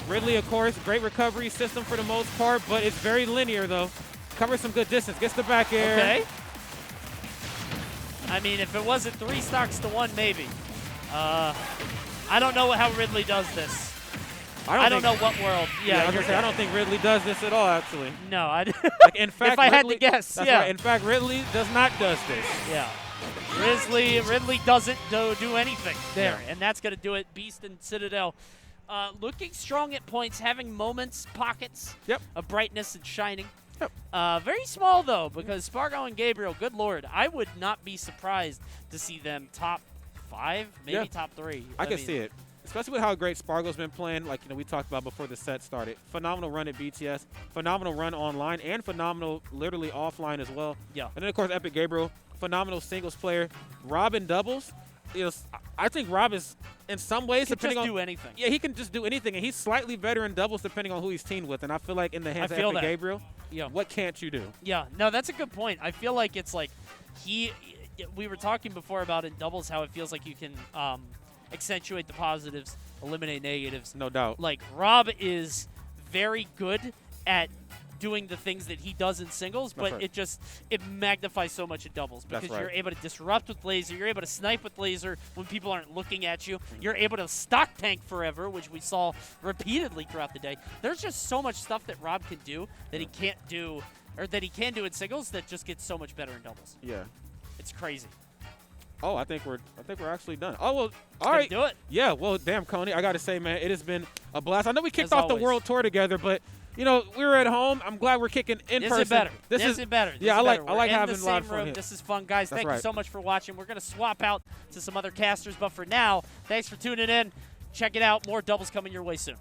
Ridley, of course, great recovery system for the most part, but it's very linear, though. Covers some good distance. Gets the back air. Okay. I mean, if it wasn't 3 stocks to 1, maybe. I don't know how Ridley does this. I don't know what world. Yeah, I was gonna say, I don't think Ridley does this at all, actually. No, like, in fact, if I had to guess, that's yeah. right. In fact, Ridley does not does this. Yeah. Ridley doesn't do anything there, and that's going to do it. Beast and Citadel looking strong at points, having moments, pockets of brightness and shining. Yep. Very small, though, because Spargo and Gabriel, good Lord, I would not be surprised to see them top 5, maybe top 3. I can see it. Especially with how great Spargo's been playing, like we talked about before the set started. Phenomenal run at BTS, phenomenal run online, and phenomenal literally offline as well. Yeah. And then, of course, Epic Gabriel, phenomenal singles player. Rob in doubles, I think Rob is, in some ways, depending on... do anything. Yeah, he can just do anything, and he's slightly better in doubles depending on who he's teamed with. And I feel like in the hands of Epic Gabriel, what can't you do? Yeah, no, that's a good point. I feel like it's like we were talking before about in doubles how it feels like you can accentuate the positives, eliminate negatives. No doubt. Like, Rob is very good at doing the things that he does in singles, but it magnifies so much in doubles because you're able to disrupt with laser, you're able to snipe with laser when people aren't looking at you, you're able to stock tank forever, which we saw repeatedly throughout the day. There's just so much stuff that Rob can do that he can't do, or that he can do in singles that just gets so much better in doubles. Yeah. It's crazy. Oh, I think we're actually done. Oh, well, all right. Do it. Yeah, well, damn, Coney, I got to say, man, it has been a blast. I know we kicked off the world tour together, but, we were at home. I'm glad we're kicking in person. This is better. This is better. Yeah, I like having a a lot lot of fun here. This is fun, guys. Thank you so much for watching. We're going to swap out to some other casters, but for now, thanks for tuning in. Check it out. More doubles coming your way soon.